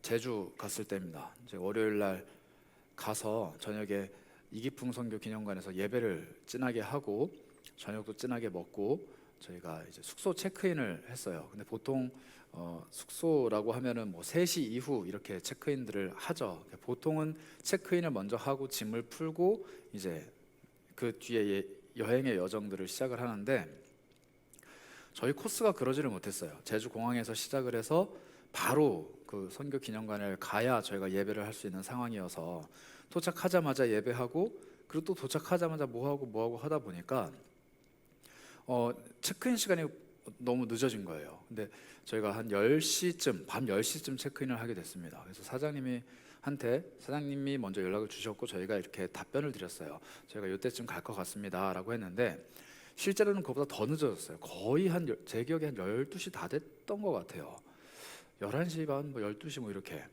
제주 갔을 때입니다. 이제 월요일 날 가서 저녁에 이기풍 선교 기념관에서 예배를 진하게 하고 저녁도 진하게 먹고 저희가 이제 숙소 체크인을 했어요. 근데 보통 숙소라고 하면은 뭐 3시 이후 이렇게 체크인들을 하죠. 보통은 체크인을 먼저 하고 짐을 풀고 이제 그 뒤에 여행의 여정들을 시작을 하는데 저희 코스가 그러지를 못했어요. 제주 공항에서 시작을 해서 바로 그 선교 기념관을 가야 저희가 예배를 할 수 있는 상황이어서 도착하자마자 예배하고 그리고 또 도착하자마자 뭐 하고 하다 보니까 체크인 시간이 너무 늦어진 거예요. 근데 저희가 한 10시쯤 밤 10시쯤 체크인을 하게 됐습니다. 그래서 사장님이 먼저 연락을 주셨고 저희가 이렇게 답변을 드렸어요. 저희가 이때쯤 갈 것 같습니다 라고 했는데 실제로는 그보다 더 늦어졌어요. 거의 제 기억에 한 12시 다 됐던 것 같아요. 11시 반, 뭐 12시 뭐 이렇게.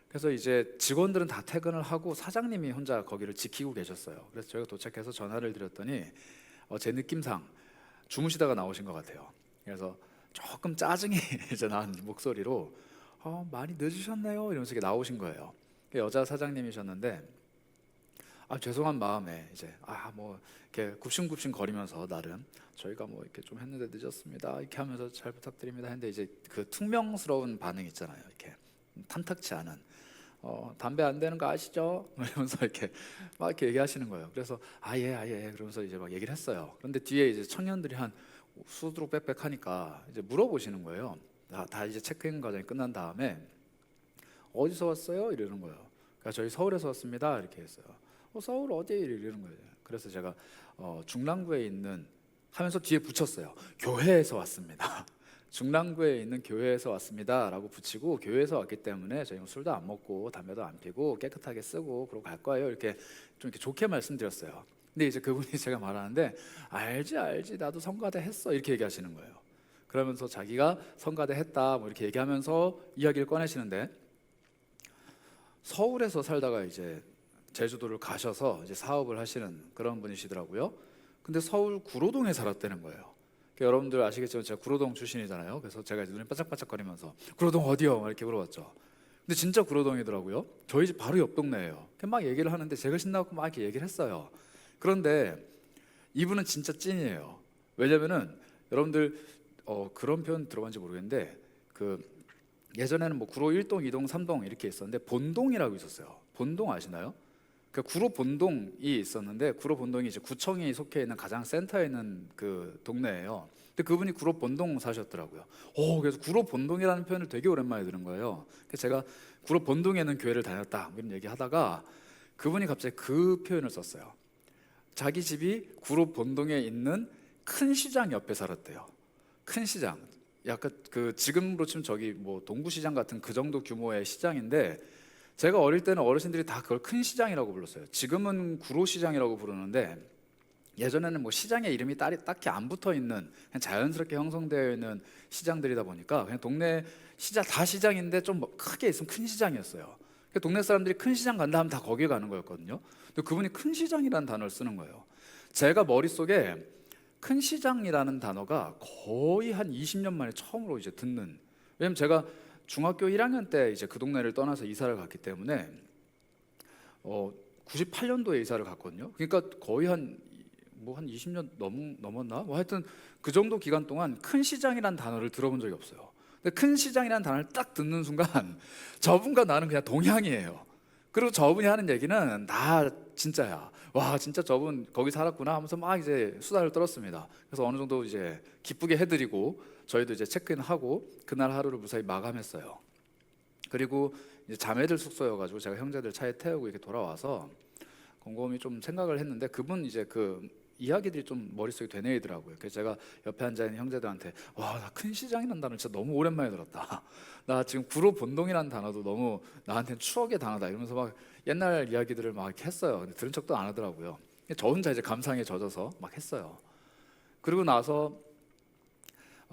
그래서 이제 직원들은 다 퇴근을 하고 사장님이 혼자 거기를 지키고 계셨어요. 그래서 저희가 도착해서 전화를 드렸더니 제 느낌상 주무시다가 나오신 것 같아요. 그래서 조금 짜증이 이제 난 목소리로 많이 늦으셨네요 이러면서 이렇게 나오신 거예요. 여자 사장님이셨는데 죄송한 마음에 이제 뭐 이렇게 굽신굽신 거리면서 나름 저희가 뭐 이렇게 좀 했는데 늦었습니다 이렇게 하면서 잘 부탁드립니다 했는데 이제 그 퉁명스러운 반응 있잖아요. 이렇게 탐탁치 않은 담배 안 되는 거 아시죠? 이러면서 이렇게 막 이렇게 얘기하시는 거예요. 그래서 예 그러면서 이제 막 얘기를 했어요. 그런데 뒤에 이제 청년들이 한 수두룩 빽빽 하니까 이제 물어보시는 거예요. 다 이제 체크인 과정이 끝난 다음에 어디서 왔어요? 이러는 거예요. 그러니까 저희 서울에서 왔습니다 이렇게 했어요. 서울 어디? 이러는 거예요. 그래서 제가 중랑구에 있는 하면서 뒤에 붙였어요. 교회에서 왔습니다. 중랑구에 있는 교회에서 왔습니다 라고 붙이고 교회에서 왔기 때문에 저희는 술도 안 먹고 담배도 안 피고 깨끗하게 쓰고 그러고 갈 거예요 이렇게 좀 이렇게 좋게 말씀드렸어요. 근데 이제 그분이 제가 말하는데 알지 나도 성가대 했어 이렇게 얘기하시는 거예요. 그러면서 자기가 성가대 했다 뭐 이렇게 얘기하면서 이야기를 꺼내시는데 서울에서 살다가 이제 제주도를 가셔서 이제 사업을 하시는 그런 분이시더라고요. 근데 서울 구로동에 살았다는 거예요. 여러분들 아시겠지만 제가 구로동 출신이잖아요. 그래서 제가 이제 눈이 반짝반짝거리면서 구로동 어디요? 막 이렇게 물어봤죠. 근데 진짜 구로동이더라고요. 저희 집 바로 옆 동네예요. 막 얘기를 하는데 제가 신나고 막 이렇게 얘기를 했어요. 그런데 이분은 진짜 찐이에요. 왜냐면은 여러분들 그런 표현 들어봤는지 모르겠는데 그 예전에는 뭐 구로 1동, 2동, 3동 이렇게 있었는데 본동이라고 있었어요. 본동 아시나요? 그 구로 본동이 있었는데 구로 본동이 이제 구청이 속해 있는 가장 센터에 있는 그 동네예요. 근데 그분이 구로 본동 사셨더라고요. 그래서 구로 본동이라는 표현을 되게 오랜만에 들은 거예요. 그래서 제가 구로 본동에 있는 교회를 다녔다 이런 얘기하다가 그분이 갑자기 그 표현을 썼어요. 자기 집이 구로 본동에 있는 큰 시장 옆에 살았대요. 큰 시장. 약간 그 지금으로 치면 저기 뭐 동부시장 같은 그 정도 규모의 시장인데 제가 어릴 때는 어르신들이 다 그걸 큰 시장이라고 불렀어요. 지금은 구로시장이라고 부르는데 예전에는 뭐 시장에 이름이 딱히 안 붙어 있는 그냥 자연스럽게 형성되어 있는 시장들이다 보니까 그냥 동네 시장 다 시장인데 좀 크게 있으면 큰 시장이었어요. 동네 사람들이 큰 시장 간다 하면 다 거기에 가는 거였거든요. 근데 그분이 큰 시장이라는 단어를 쓰는 거예요. 제가 머릿속에 큰 시장이라는 단어가 거의 한 20년 만에 처음으로 이제 듣는. 왜냐면 제가 중학교 1학년 때 이제 그 동네를 떠나서 이사를 갔기 때문에 98년도에 이사를 갔거든요. 그러니까 거의 한 20년 넘었나? 뭐 하여튼 그 정도 기간 동안 큰 시장이라는 단어를 들어본 적이 없어요. 근데 큰 시장이라는 단어를 딱 듣는 순간 저분과 나는 그냥 동향이에요. 그리고 저분이 하는 얘기는 다 진짜야. 와 진짜 저분 거기 살았구나 하면서 막 이제 수다를 떨었습니다. 그래서 어느 정도 이제 기쁘게 해드리고 저희도 이제 체크인하고 그날 하루를 무사히 마감했어요. 그리고 이제 자매들 숙소여가지고 제가 형제들 차에 태우고 이렇게 돌아와서 곰곰이 좀 생각을 했는데 그분 이제 그 이야기들이 좀 머릿속에 되뇌이더라고요. 그래서 제가 옆에 앉아있는 형제들한테 와, 나 큰 시장이라는 단어 진짜 너무 오랜만에 들었다. 나 지금 구로 본동이라는 단어도 너무 나한테는 추억의 단어다 이러면서 막 옛날 이야기들을 막 이렇게 했어요. 근데 들은 척도 안 하더라고요. 저 혼자 이제 감상에 젖어서 막 했어요. 그리고 나서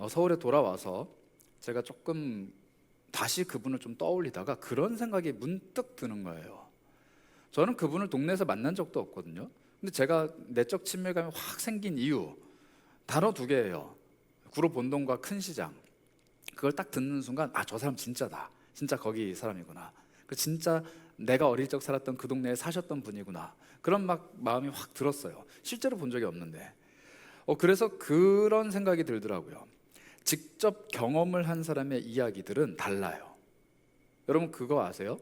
서울에 돌아와서 제가 조금 다시 그분을 좀 떠올리다가 그런 생각이 문득 드는 거예요. 저는 그분을 동네에서 만난 적도 없거든요. 근데 제가 내적 친밀감이 확 생긴 이유 단어 2개예요. 구로 본동과 큰 시장. 그걸 딱 듣는 순간 저 사람 진짜다. 진짜 거기 사람이구나. 그 진짜 내가 어릴 적 살았던 그 동네에 사셨던 분이구나. 그런 막 마음이 확 들었어요. 실제로 본 적이 없는데. 그래서 그런 생각이 들더라고요. 직접 경험을 한 사람의 이야기들은 달라요. 여러분 그거 아세요?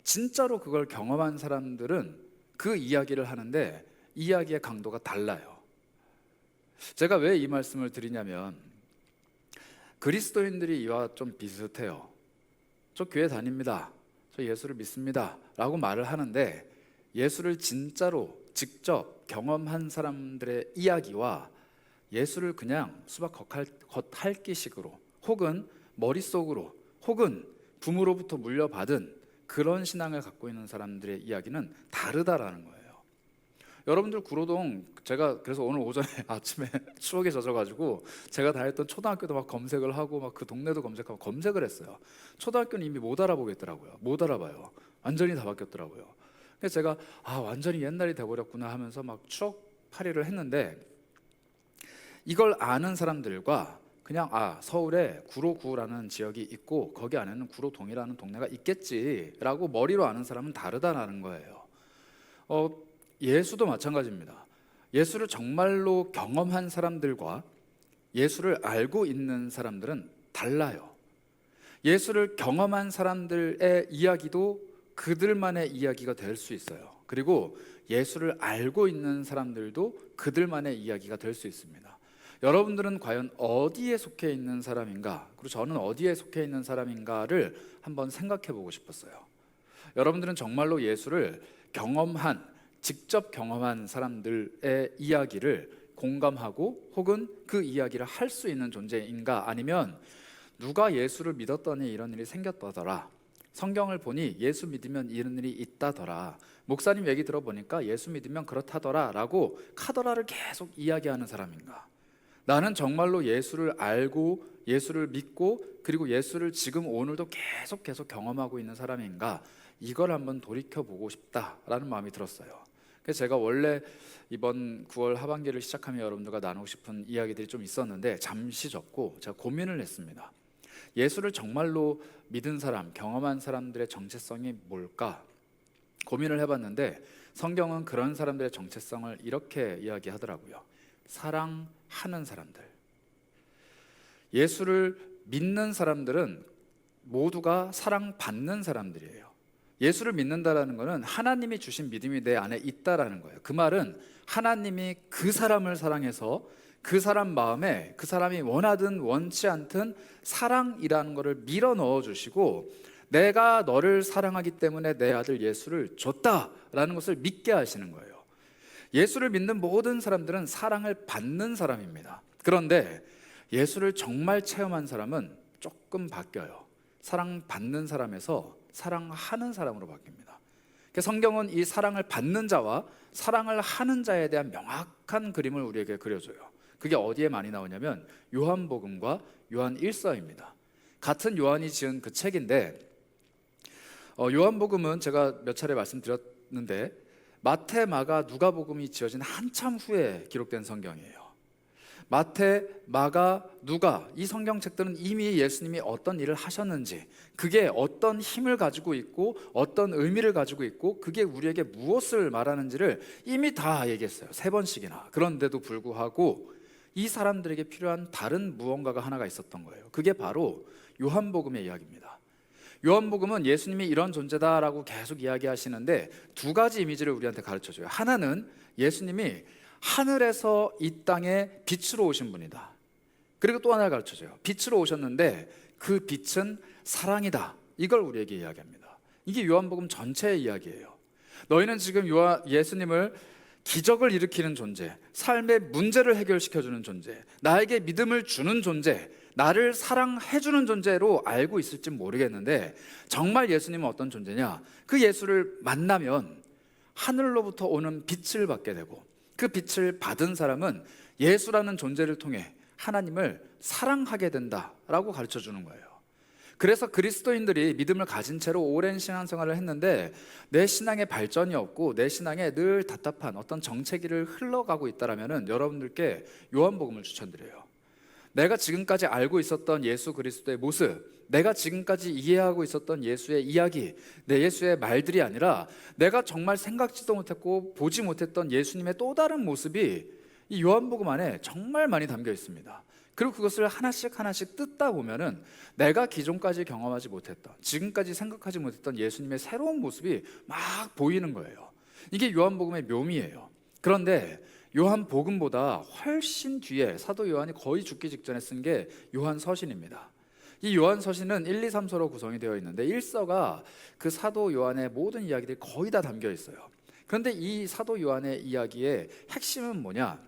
진짜로 그걸 경험한 사람들은 그 이야기를 하는데 이야기의 강도가 달라요. 제가 왜 이 말씀을 드리냐면 그리스도인들이 이와 좀 비슷해요. 저 교회 다닙니다. 저 예수를 믿습니다. 라고 말을 하는데 예수를 진짜로 직접 경험한 사람들의 이야기와 예수를 그냥 수박 겉핥기식으로 혹은 머릿속으로 혹은 부모로부터 물려받은 그런 신앙을 갖고 있는 사람들의 이야기는 다르다라는 거예요. 여러분들 구로동, 제가 그래서 오늘 오전에 아침에 추억에 젖어가지고 제가 다녔던 초등학교도 막 검색을 하고 막 그 동네도 검색하고 검색을 했어요. 초등학교는 이미 못 알아보겠더라고요. 못 알아봐요. 완전히 다 바뀌었더라고요. 그래서 제가 완전히 옛날이 돼버렸구나 하면서 막 추억팔이를 했는데 이걸 아는 사람들과 그냥 서울에 구로구라는 지역이 있고 거기 안에는 구로동이라는 동네가 있겠지라고 머리로 아는 사람은 다르다는 거예요. 예수도 마찬가지입니다. 예수를 정말로 경험한 사람들과 예수를 알고 있는 사람들은 달라요. 예수를 경험한 사람들의 이야기도 그들만의 이야기가 될 수 있어요. 그리고 예수를 알고 있는 사람들도 그들만의 이야기가 될 수 있습니다. 여러분들은 과연 어디에 속해 있는 사람인가? 그리고 저는 어디에 속해 있는 사람인가를 한번 생각해 보고 싶었어요. 여러분들은 정말로 예수를 직접 경험한 사람들의 이야기를 공감하고 혹은 그 이야기를 할 수 있는 존재인가? 아니면 누가 예수를 믿었더니 이런 일이 생겼다더라, 성경을 보니 예수 믿으면 이런 일이 있다더라, 목사님 얘기 들어보니까 예수 믿으면 그렇다더라 라고 카더라를 계속 이야기하는 사람인가? 나는 정말로 예수를 알고 예수를 믿고 그리고 예수를 지금 오늘도 계속 경험하고 있는 사람인가? 이걸 한번 돌이켜보고 싶다라는 마음이 들었어요. 그래서 제가 원래 이번 9월 하반기를 시작하며 여러분들과 나누고 싶은 이야기들이 좀 있었는데 잠시 접고 제가 고민을 했습니다. 예수를 정말로 믿은 사람, 경험한 사람들의 정체성이 뭘까? 고민을 해봤는데 성경은 그런 사람들의 정체성을 이렇게 이야기하더라고요. 사랑하는 사람들. 예수를 믿는 사람들은 모두가 사랑받는 사람들이에요. 예수를 믿는다라는 것은 하나님이 주신 믿음이 내 안에 있다라는 거예요. 그 말은 하나님이 그 사람을 사랑해서 그 사람 마음에 그 사람이 원하든 원치 않든 사랑이라는 것을 밀어 넣어 주시고 내가 너를 사랑하기 때문에 내 아들 예수를 줬다라는 것을 믿게 하시는 거예요. 예수를 믿는 모든 사람들은 사랑을 받는 사람입니다. 그런데 예수를 정말 체험한 사람은 조금 바뀌어요. 사랑받는 사람에서 사랑하는 사람으로 바뀝니다. 성경은 이 사랑을 받는 자와 사랑을 하는 자에 대한 명확한 그림을 우리에게 그려줘요. 그게 어디에 많이 나오냐면 요한복음과 요한 1서입니다. 같은 요한이 지은 그 책인데 요한복음은 제가 몇 차례 말씀드렸는데 마태, 마가, 누가복음이 지어진 한참 후에 기록된 성경이에요. 마태, 마가, 누가 이 성경책들은 이미 예수님이 어떤 일을 하셨는지, 그게 어떤 힘을 가지고 있고 어떤 의미를 가지고 있고 그게 우리에게 무엇을 말하는지를 이미 다 얘기했어요. 3번씩이나. 그런데도 불구하고 이 사람들에게 필요한 다른 무언가가 하나가 있었던 거예요. 그게 바로 요한복음의 이야기입니다. 요한복음은 예수님이 이런 존재다라고 계속 이야기하시는데 두 가지 이미지를 우리한테 가르쳐줘요. 하나는 예수님이 하늘에서 이 땅에 빛으로 오신 분이다. 그리고 또 하나를 가르쳐줘요. 빛으로 오셨는데 그 빛은 사랑이다. 이걸 우리에게 이야기합니다. 이게 요한복음 전체의 이야기예요. 너희는 지금 예수님을 기적을 일으키는 존재, 삶의 문제를 해결시켜주는 존재, 나에게 믿음을 주는 존재, 나를 사랑해주는 존재로 알고 있을지 모르겠는데 정말 예수님은 어떤 존재냐? 그 예수를 만나면 하늘로부터 오는 빛을 받게 되고 그 빛을 받은 사람은 예수라는 존재를 통해 하나님을 사랑하게 된다라고 가르쳐주는 거예요. 그래서 그리스도인들이 믿음을 가진 채로 오랜 신앙생활을 했는데 내 신앙에 발전이 없고 내 신앙에 늘 답답한 어떤 정체기를 흘러가고 있다면 여러분들께 요한복음을 추천드려요. 내가 지금까지 알고 있었던 예수 그리스도의 모습, 내가 지금까지 이해하고 있었던 예수의 이야기, 내 예수의 말들이 아니라 내가 정말 생각지도 못했고 보지 못했던 예수님의 또 다른 모습이 이 요한복음 안에 정말 많이 담겨 있습니다. 그리고 그것을 하나씩 하나씩 뜯다 보면은 내가 기존까지 경험하지 못했던, 지금까지 생각하지 못했던 예수님의 새로운 모습이 막 보이는 거예요. 이게 요한복음의 묘미예요. 그런데 요한복음보다 훨씬 뒤에 사도 요한이 거의 죽기 직전에 쓴 게 요한서신입니다. 이 요한서신은 1, 2, 3서로 구성이 되어 있는데 1서가 그 사도 요한의 모든 이야기들이 거의 다 담겨 있어요. 그런데 이 사도 요한의 이야기의 핵심은 뭐냐?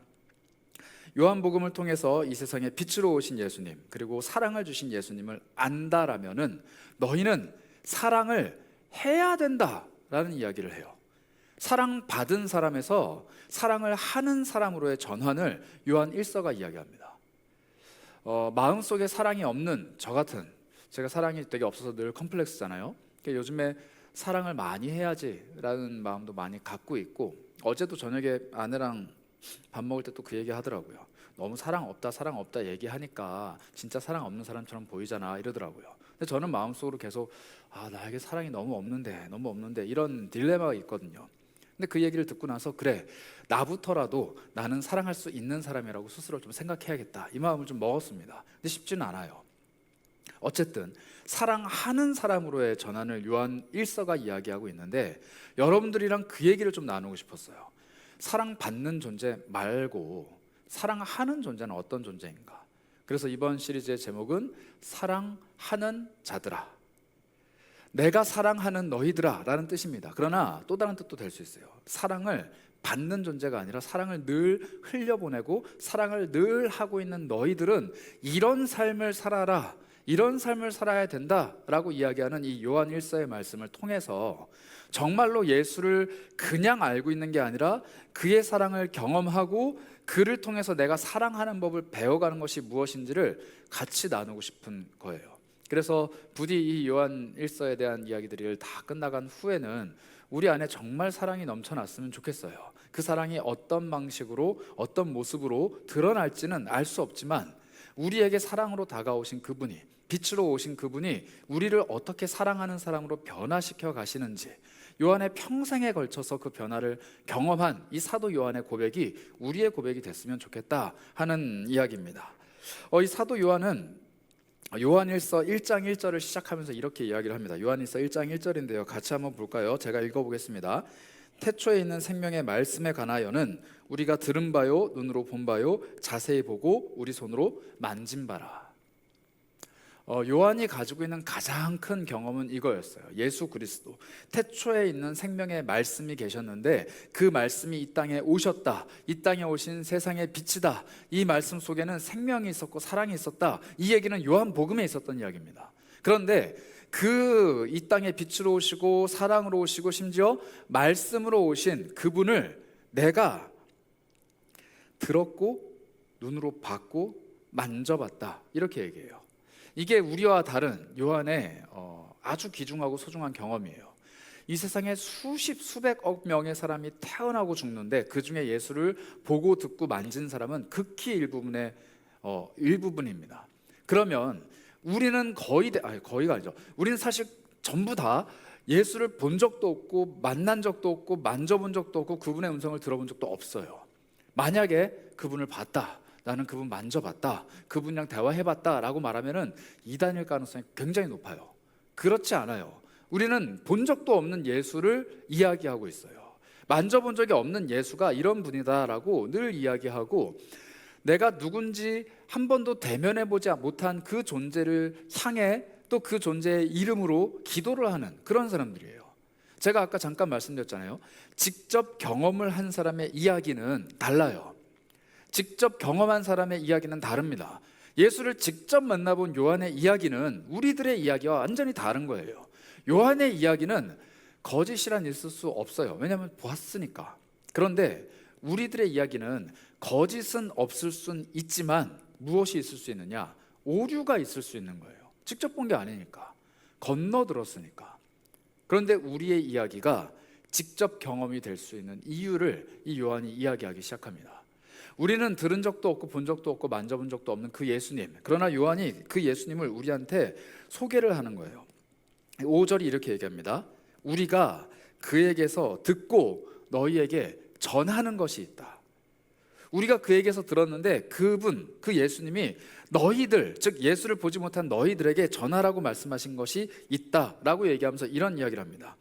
요한복음을 통해서 이 세상에 빛으로 오신 예수님, 그리고 사랑을 주신 예수님을 안다라면은 너희는 사랑을 해야 된다라는 이야기를 해요. 사랑받은 사람에서 사랑을 하는 사람으로의 전환을 요한 1서가 이야기합니다. 마음속에 사랑이 없는 저 같은, 제가 사랑이 되게 없어서 늘 컴플렉스잖아요. 그러니까 요즘에 사랑을 많이 해야지라는 마음도 많이 갖고 있고, 어제도 저녁에 아내랑 밥 먹을 때 또 그 얘기 하더라고요. 너무 사랑 없다 얘기하니까 진짜 사랑 없는 사람처럼 보이잖아 이러더라고요. 근데 저는 마음속으로 계속 나에게 사랑이 너무 없는데 이런 딜레마가 있거든요. 근데 그 얘기를 듣고 나서 그래, 나부터라도 나는 사랑할 수 있는 사람이라고 스스로 좀 생각해야겠다, 이 마음을 좀 먹었습니다. 근데 쉽지는 않아요. 어쨌든 사랑하는 사람으로의 전환을 요한 1서가 이야기하고 있는데, 여러분들이랑 그 얘기를 좀 나누고 싶었어요. 사랑받는 존재 말고 사랑하는 존재는 어떤 존재인가? 그래서 이번 시리즈의 제목은 사랑하는 자들아, 내가 사랑하는 너희들아 라는 뜻입니다. 그러나 또 다른 뜻도 될 수 있어요. 사랑을 받는 존재가 아니라 사랑을 늘 흘려보내고 사랑을 늘 하고 있는 너희들은 이런 삶을 살아라, 이런 삶을 살아야 된다라고 이야기하는 이 요한 1서의 말씀을 통해서 정말로 예수를 그냥 알고 있는 게 아니라 그의 사랑을 경험하고 그를 통해서 내가 사랑하는 법을 배워가는 것이 무엇인지를 같이 나누고 싶은 거예요. 그래서 부디 이 요한 1서에 대한 이야기들이 다 끝나간 후에는 우리 안에 정말 사랑이 넘쳐났으면 좋겠어요. 그 사랑이 어떤 방식으로 어떤 모습으로 드러날지는 알 수 없지만 우리에게 사랑으로 다가오신 그분이, 빛으로 오신 그분이 우리를 어떻게 사랑하는 사람으로 변화시켜 가시는지, 요한의 평생에 걸쳐서 그 변화를 경험한 이 사도 요한의 고백이 우리의 고백이 됐으면 좋겠다 하는 이야기입니다. 이 사도 요한은 요한 1서 1장 1절을 시작하면서 이렇게 이야기를 합니다. 요한 1서 1장 1절인데요. 같이 한번 볼까요? 제가 읽어보겠습니다. 태초에 있는 생명의 말씀에 관하여는 우리가 들은 바요, 눈으로 본 바요, 자세히 보고 우리 손으로 만진 바라. 요한이 가지고 있는 가장 큰 경험은 이거였어요. 예수 그리스도, 태초에 있는 생명의 말씀이 계셨는데 그 말씀이 이 땅에 오셨다, 이 땅에 오신 세상의 빛이다, 이 말씀 속에는 생명이 있었고 사랑이 있었다, 이 얘기는 요한복음에 있었던 이야기입니다. 그런데 그 이 땅에 빛으로 오시고 사랑으로 오시고 심지어 말씀으로 오신 그분을 내가 들었고 눈으로 봤고 만져봤다, 이렇게 얘기해요. 이게 우리와 다른 요한의 아주 귀중하고 소중한 경험이에요. 이 세상에 수백억 명의 사람이 태어나고 죽는데 그 중에 예수를 보고 듣고 만진 사람은 극히 일부분입니다. 그러면 우리는 거의가 아니죠. 우리는 사실 전부 다 예수를 본 적도 없고 만난 적도 없고 만져본 적도 없고 그분의 음성을 들어본 적도 없어요. 만약에 그분을 봤다, 나는 그분 만져봤다, 그분이랑 대화해봤다 라고 말하면 이단일 가능성이 굉장히 높아요. 그렇지 않아요. 우리는 본 적도 없는 예수를 이야기하고 있어요. 만져본 적이 없는 예수가 이런 분이다라고 늘 이야기하고, 내가 누군지 한 번도 대면해보지 못한 그 존재를 향해 또 그 존재의 이름으로 기도를 하는 그런 사람들이에요. 제가 아까 잠깐 말씀드렸잖아요. 직접 경험을 한 사람의 이야기는 달라요. 직접 경험한 사람의 이야기는 다릅니다. 예수를 직접 만나본 요한의 이야기는 우리들의 이야기와 완전히 다른 거예요. 요한의 이야기는 거짓이란 있을 수 없어요. 왜냐하면 보았으니까. 그런데 우리들의 이야기는 거짓은 없을 순 있지만 무엇이 있을 수 있느냐? 오류가 있을 수 있는 거예요. 직접 본 게 아니니까, 건너들었으니까. 그런데 우리의 이야기가 직접 경험이 될 수 있는 이유를 이 요한이 이야기하기 시작합니다. 우리는 들은 적도 없고 본 적도 없고 만져본 적도 없는 그 예수님. 그러나 요한이 그 예수님을 우리한테 소개를 하는 거예요. 5절이 이렇게 얘기합니다. 우리가 그에게서 듣고 너희에게 전하는 것이 있다. 우리가 그에게서 들었는데 그분, 그 예수님이 너희들, 즉 예수를 보지 못한 너희들에게 전하라고 말씀하신 것이 있다라고 얘기하면서 이런 이야기를 합니다.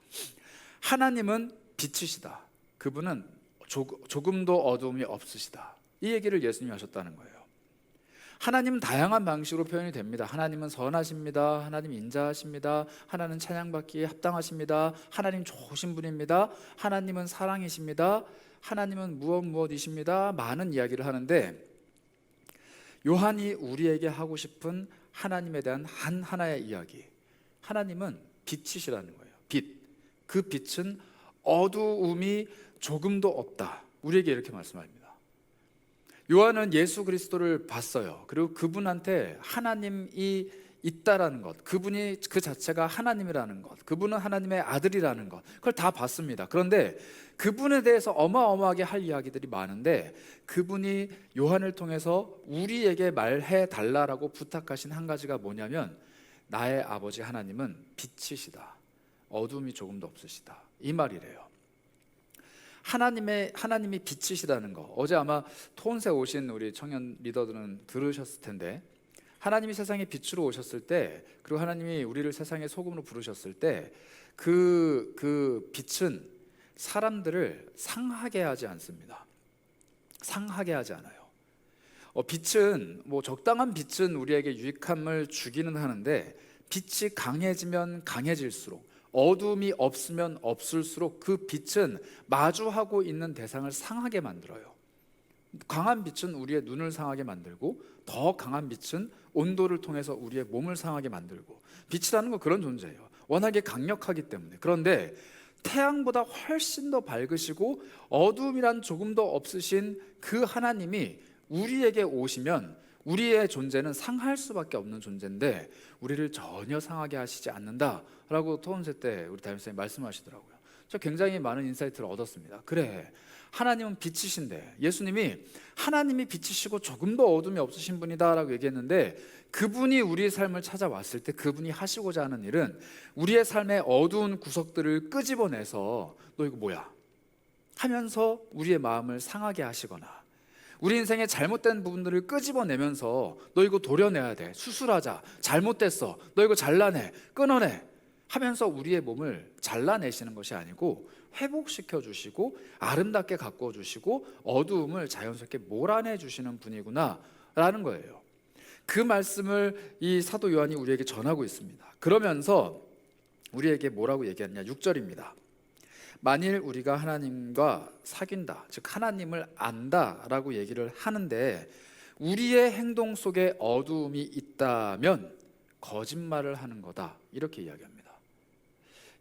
하나님은 빛이시다. 그분은 조금도 어두움이 없으시다. 이 얘기를 예수님이 하셨다는 거예요. 하나님은 다양한 방식으로 표현이 됩니다. 하나님은 선하십니다. 하나님 인자하십니다. 하나님은 찬양받기에 합당하십니다. 하나님 좋으신 분입니다. 하나님은 사랑이십니다. 하나님은 무엇이십니다. 많은 이야기를 하는데 요한이 우리에게 하고 싶은 하나님에 대한 하나의 이야기, 하나님은 빛이시라는 거예요. 빛. 그 빛은 어두움이 조금도 없다. 우리에게 이렇게 말씀합니다. 요한은 예수 그리스도를 봤어요. 그리고 그분한테 하나님이 있다라는 것, 그분이 그 자체가 하나님이라는 것, 그분은 하나님의 아들이라는 것, 그걸 다 봤습니다. 그런데 그분에 대해서 어마어마하게 할 이야기들이 많은데 그분이 요한을 통해서 우리에게 말해 달라라고 부탁하신 한 가지가 뭐냐면 나의 아버지 하나님은 빛이시다. 어둠이 조금도 없으시다. 이 말이래요. 하나님이 빛이시다는 거. 어제 아마 토온세 오신 우리 청년 리더들은 들으셨을 텐데 하나님이 세상에 빛으로 오셨을 때 그리고 하나님이 우리를 세상의 소금으로 부르셨을 때 그 빛은 사람들을 상하게 하지 않습니다. 상하게 하지 않아요. 빛은 적당한 빛은 우리에게 유익함을 주기는 하는데 빛이 강해지면 강해질수록 어둠이 없으면 없을수록 그 빛은 마주하고 있는 대상을 상하게 만들어요. 강한 빛은 우리의 눈을 상하게 만들고 더 강한 빛은 온도를 통해서 우리의 몸을 상하게 만들고 빛이라는 건 그런 존재예요. 워낙에 강력하기 때문에. 그런데 태양보다 훨씬 더 밝으시고 어둠이란 조금도 없으신 그 하나님이 우리에게 오시면 우리의 존재는 상할 수밖에 없는 존재인데 우리를 전혀 상하게 하시지 않는다라고 토론회 때 우리 담임선생님이 말씀하시더라고요. 저 굉장히 많은 인사이트를 얻었습니다. 그래, 하나님은 빛이신데 예수님이 하나님이 빛이시고 조금도 어둠이 없으신 분이다라고 얘기했는데 그분이 우리의 삶을 찾아왔을 때 그분이 하시고자 하는 일은 우리의 삶의 어두운 구석들을 끄집어내서 너 이거 뭐야? 하면서 우리의 마음을 상하게 하시거나 우리 인생의 잘못된 부분들을 끄집어내면서 너 이거 도려내야 돼, 수술하자, 잘못됐어, 너 이거 잘라내, 끊어내 하면서 우리의 몸을 잘라내시는 것이 아니고 회복시켜 주시고 아름답게 가꾸어 주시고 어두움을 자연스럽게 몰아내 주시는 분이구나 라는 거예요. 그 말씀을 이 사도 요한이 우리에게 전하고 있습니다. 그러면서 우리에게 뭐라고 얘기하느냐, 6절입니다. 만일 우리가 하나님과 사귄다, 즉 하나님을 안다라고 얘기를 하는데 우리의 행동 속에 어두움이 있다면 거짓말을 하는 거다, 이렇게 이야기합니다.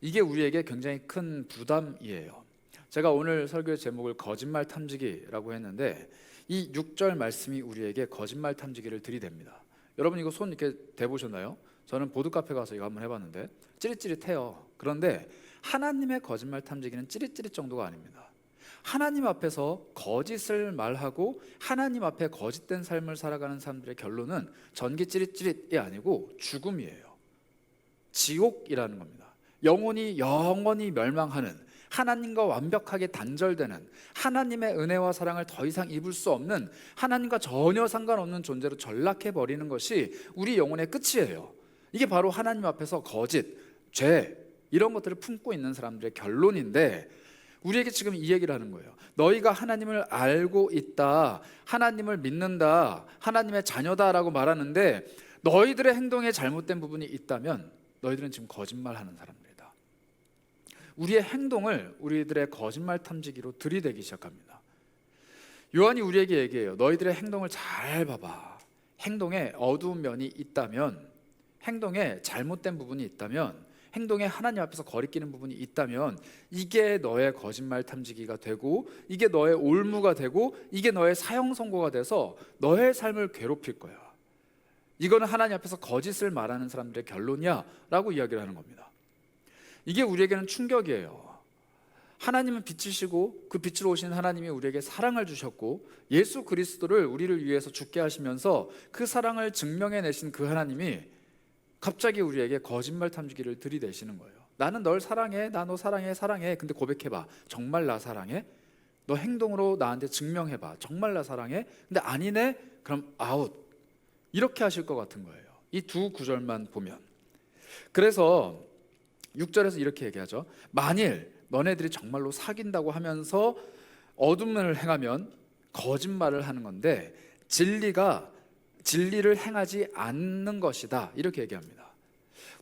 이게 우리에게 굉장히 큰 부담이에요. 제가 오늘 설교의 제목을 거짓말 탐지기라고 했는데 이 6절 말씀이 우리에게 거짓말 탐지기를 들이댑니다. 여러분 이거 손 이렇게 대보셨나요? 저는 보드카페 가서 이거 한번 해봤는데 찌릿찌릿해요. 그런데 하나님의 거짓말 탐지기는 찌릿찌릿 정도가 아닙니다. 하나님 앞에서 거짓을 말하고 하나님 앞에 거짓된 삶을 살아가는 사람들의 결론은 전기 찌릿찌릿이 아니고 죽음이에요. 지옥이라는 겁니다. 영혼이 영원히 멸망하는, 하나님과 완벽하게 단절되는, 하나님의 은혜와 사랑을 더 이상 입을 수 없는, 하나님과 전혀 상관없는 존재로 전락해버리는 것이 우리 영혼의 끝이에요. 이게 바로 하나님 앞에서 거짓, 죄 이런 것들을 품고 있는 사람들의 결론인데 우리에게 지금 이 얘기를 하는 거예요. 너희가 하나님을 알고 있다, 하나님을 믿는다, 하나님의 자녀다라고 말하는데 너희들의 행동에 잘못된 부분이 있다면 너희들은 지금 거짓말하는 사람들이다. 우리의 행동을 우리들의 거짓말 탐지기로 들이대기 시작합니다. 요한이 우리에게 얘기해요. 너희들의 행동을 잘 봐봐. 행동에 어두운 면이 있다면, 행동에 잘못된 부분이 있다면, 행동에 하나님 앞에서 거리끼는 부분이 있다면 이게 너의 거짓말 탐지기가 되고 이게 너의 올무가 되고 이게 너의 사형 선고가 돼서 너의 삶을 괴롭힐 거야. 이거는 하나님 앞에서 거짓을 말하는 사람들의 결론이야 라고 이야기를 하는 겁니다. 이게 우리에게는 충격이에요. 하나님은 빛이시고 그 빛으로 오신 하나님이 우리에게 사랑을 주셨고 예수 그리스도를 우리를 위해서 죽게 하시면서 그 사랑을 증명해내신 그 하나님이 갑자기 우리에게 거짓말 탐지기를 들이대시는 거예요. 나는 널 사랑해, 나 너 사랑해, 사랑해. 근데 고백해봐, 정말 나 사랑해? 너 행동으로 나한테 증명해봐, 정말 나 사랑해? 근데 아니네? 그럼 아웃. 이렇게 하실 것 같은 거예요. 이 두 구절만 보면. 그래서 6절에서 이렇게 얘기하죠. 만일 너네들이 정말로 사귄다고 하면서 어둠을 행하면 거짓말을 하는 건데 진리를 행하지 않는 것이다, 이렇게 얘기합니다.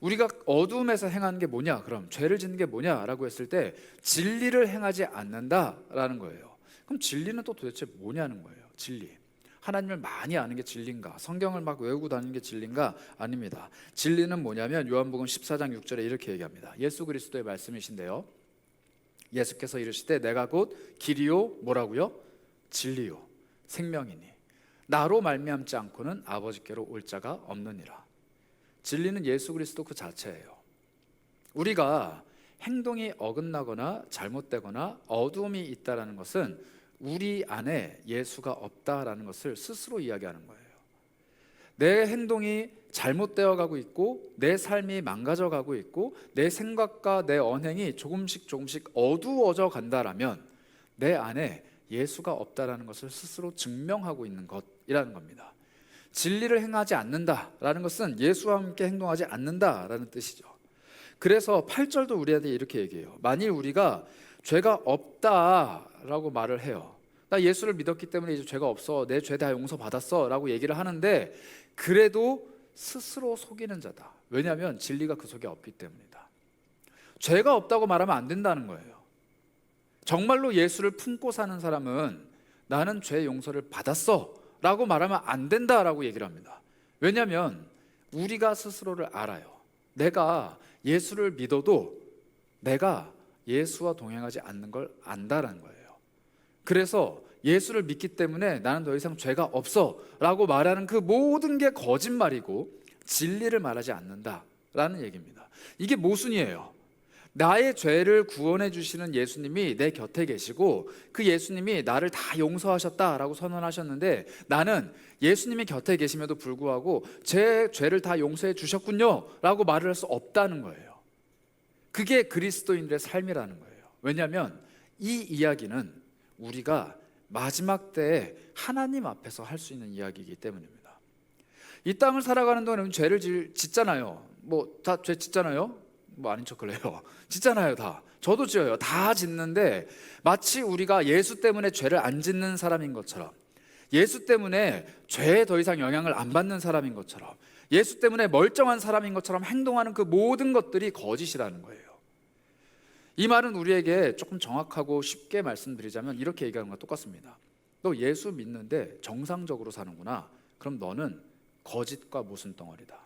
우리가 어둠에서 행하는 게 뭐냐, 그럼 죄를 짓는 게 뭐냐라고 했을 때 진리를 행하지 않는다라는 거예요. 그럼 진리는 또 도대체 뭐냐는 거예요. 진리, 하나님을 많이 아는 게 진리인가? 성경을 막 외우고 다니는 게 진리인가? 아닙니다. 진리는 뭐냐면 요한복음 14장 6절에 이렇게 얘기합니다. 예수 그리스도의 말씀이신데요, 예수께서 이르시되 내가 곧 길이요 뭐라고요? 진리요 생명이니 나로 말미암지 않고는 아버지께로 올 자가 없느니라. 진리는 예수 그리스도 그 자체예요. 우리가 행동이 어긋나거나 잘못되거나 어두움이 있다라는 것은 우리 안에 예수가 없다라는 것을 스스로 이야기하는 거예요. 내 행동이 잘못되어 가고 있고 내 삶이 망가져 가고 있고 내 생각과 내 언행이 조금씩 어두워져 간다라면 내 안에 예수가 없다라는 것을 스스로 증명하고 있는 것이라는 겁니다. 진리를 행하지 않는다라는 것은 예수와 함께 행동하지 않는다라는 뜻이죠. 그래서 8절도 우리한테 이렇게 얘기해요. 만일 우리가 죄가 없다라고 말을 해요. 나 예수를 믿었기 때문에 이제 죄가 없어, 내 죄 다 용서받았어 라고 얘기를 하는데 그래도 스스로 속이는 자다. 왜냐하면 진리가 그 속에 없기 때문이다. 죄가 없다고 말하면 안 된다는 거예요. 정말로 예수를 품고 사는 사람은 나는 죄 용서를 받았어 라고 말하면 안 된다라고 얘기를 합니다. 왜냐하면 우리가 스스로를 알아요. 내가 예수를 믿어도 내가 예수와 동행하지 않는 걸 안다라는 거예요. 그래서 예수를 믿기 때문에 나는 더 이상 죄가 없어 라고 말하는 그 모든 게 거짓말이고 진리를 말하지 않는다라는 얘기입니다. 이게 모순이에요. 나의 죄를 구원해 주시는 예수님이 내 곁에 계시고 그 예수님이 나를 다 용서하셨다라고 선언하셨는데 나는 예수님이 곁에 계심에도 불구하고 제 죄를 다 용서해 주셨군요 라고 말을 할 수 없다는 거예요. 그게 그리스도인들의 삶이라는 거예요. 왜냐하면 이 이야기는 우리가 마지막 때에 하나님 앞에서 할 수 있는 이야기이기 때문입니다. 이 땅을 살아가는 동안 죄를 짓잖아요. 뭐 다 죄 짓잖아요. 뭐 아닌 척 그래요. 짓잖아요. 다. 저도 지어요. 다 짓는데 마치 우리가 예수 때문에 죄를 안 짓는 사람인 것처럼, 예수 때문에 죄에 더 이상 영향을 안 받는 사람인 것처럼, 예수 때문에 멀쩡한 사람인 것처럼 행동하는 그 모든 것들이 거짓이라는 거예요. 이 말은 우리에게 조금 정확하고 쉽게 말씀드리자면 이렇게 얘기하는 것과 똑같습니다. 너 예수 믿는데 정상적으로 사는구나. 그럼 너는 거짓과 모순 덩어리다.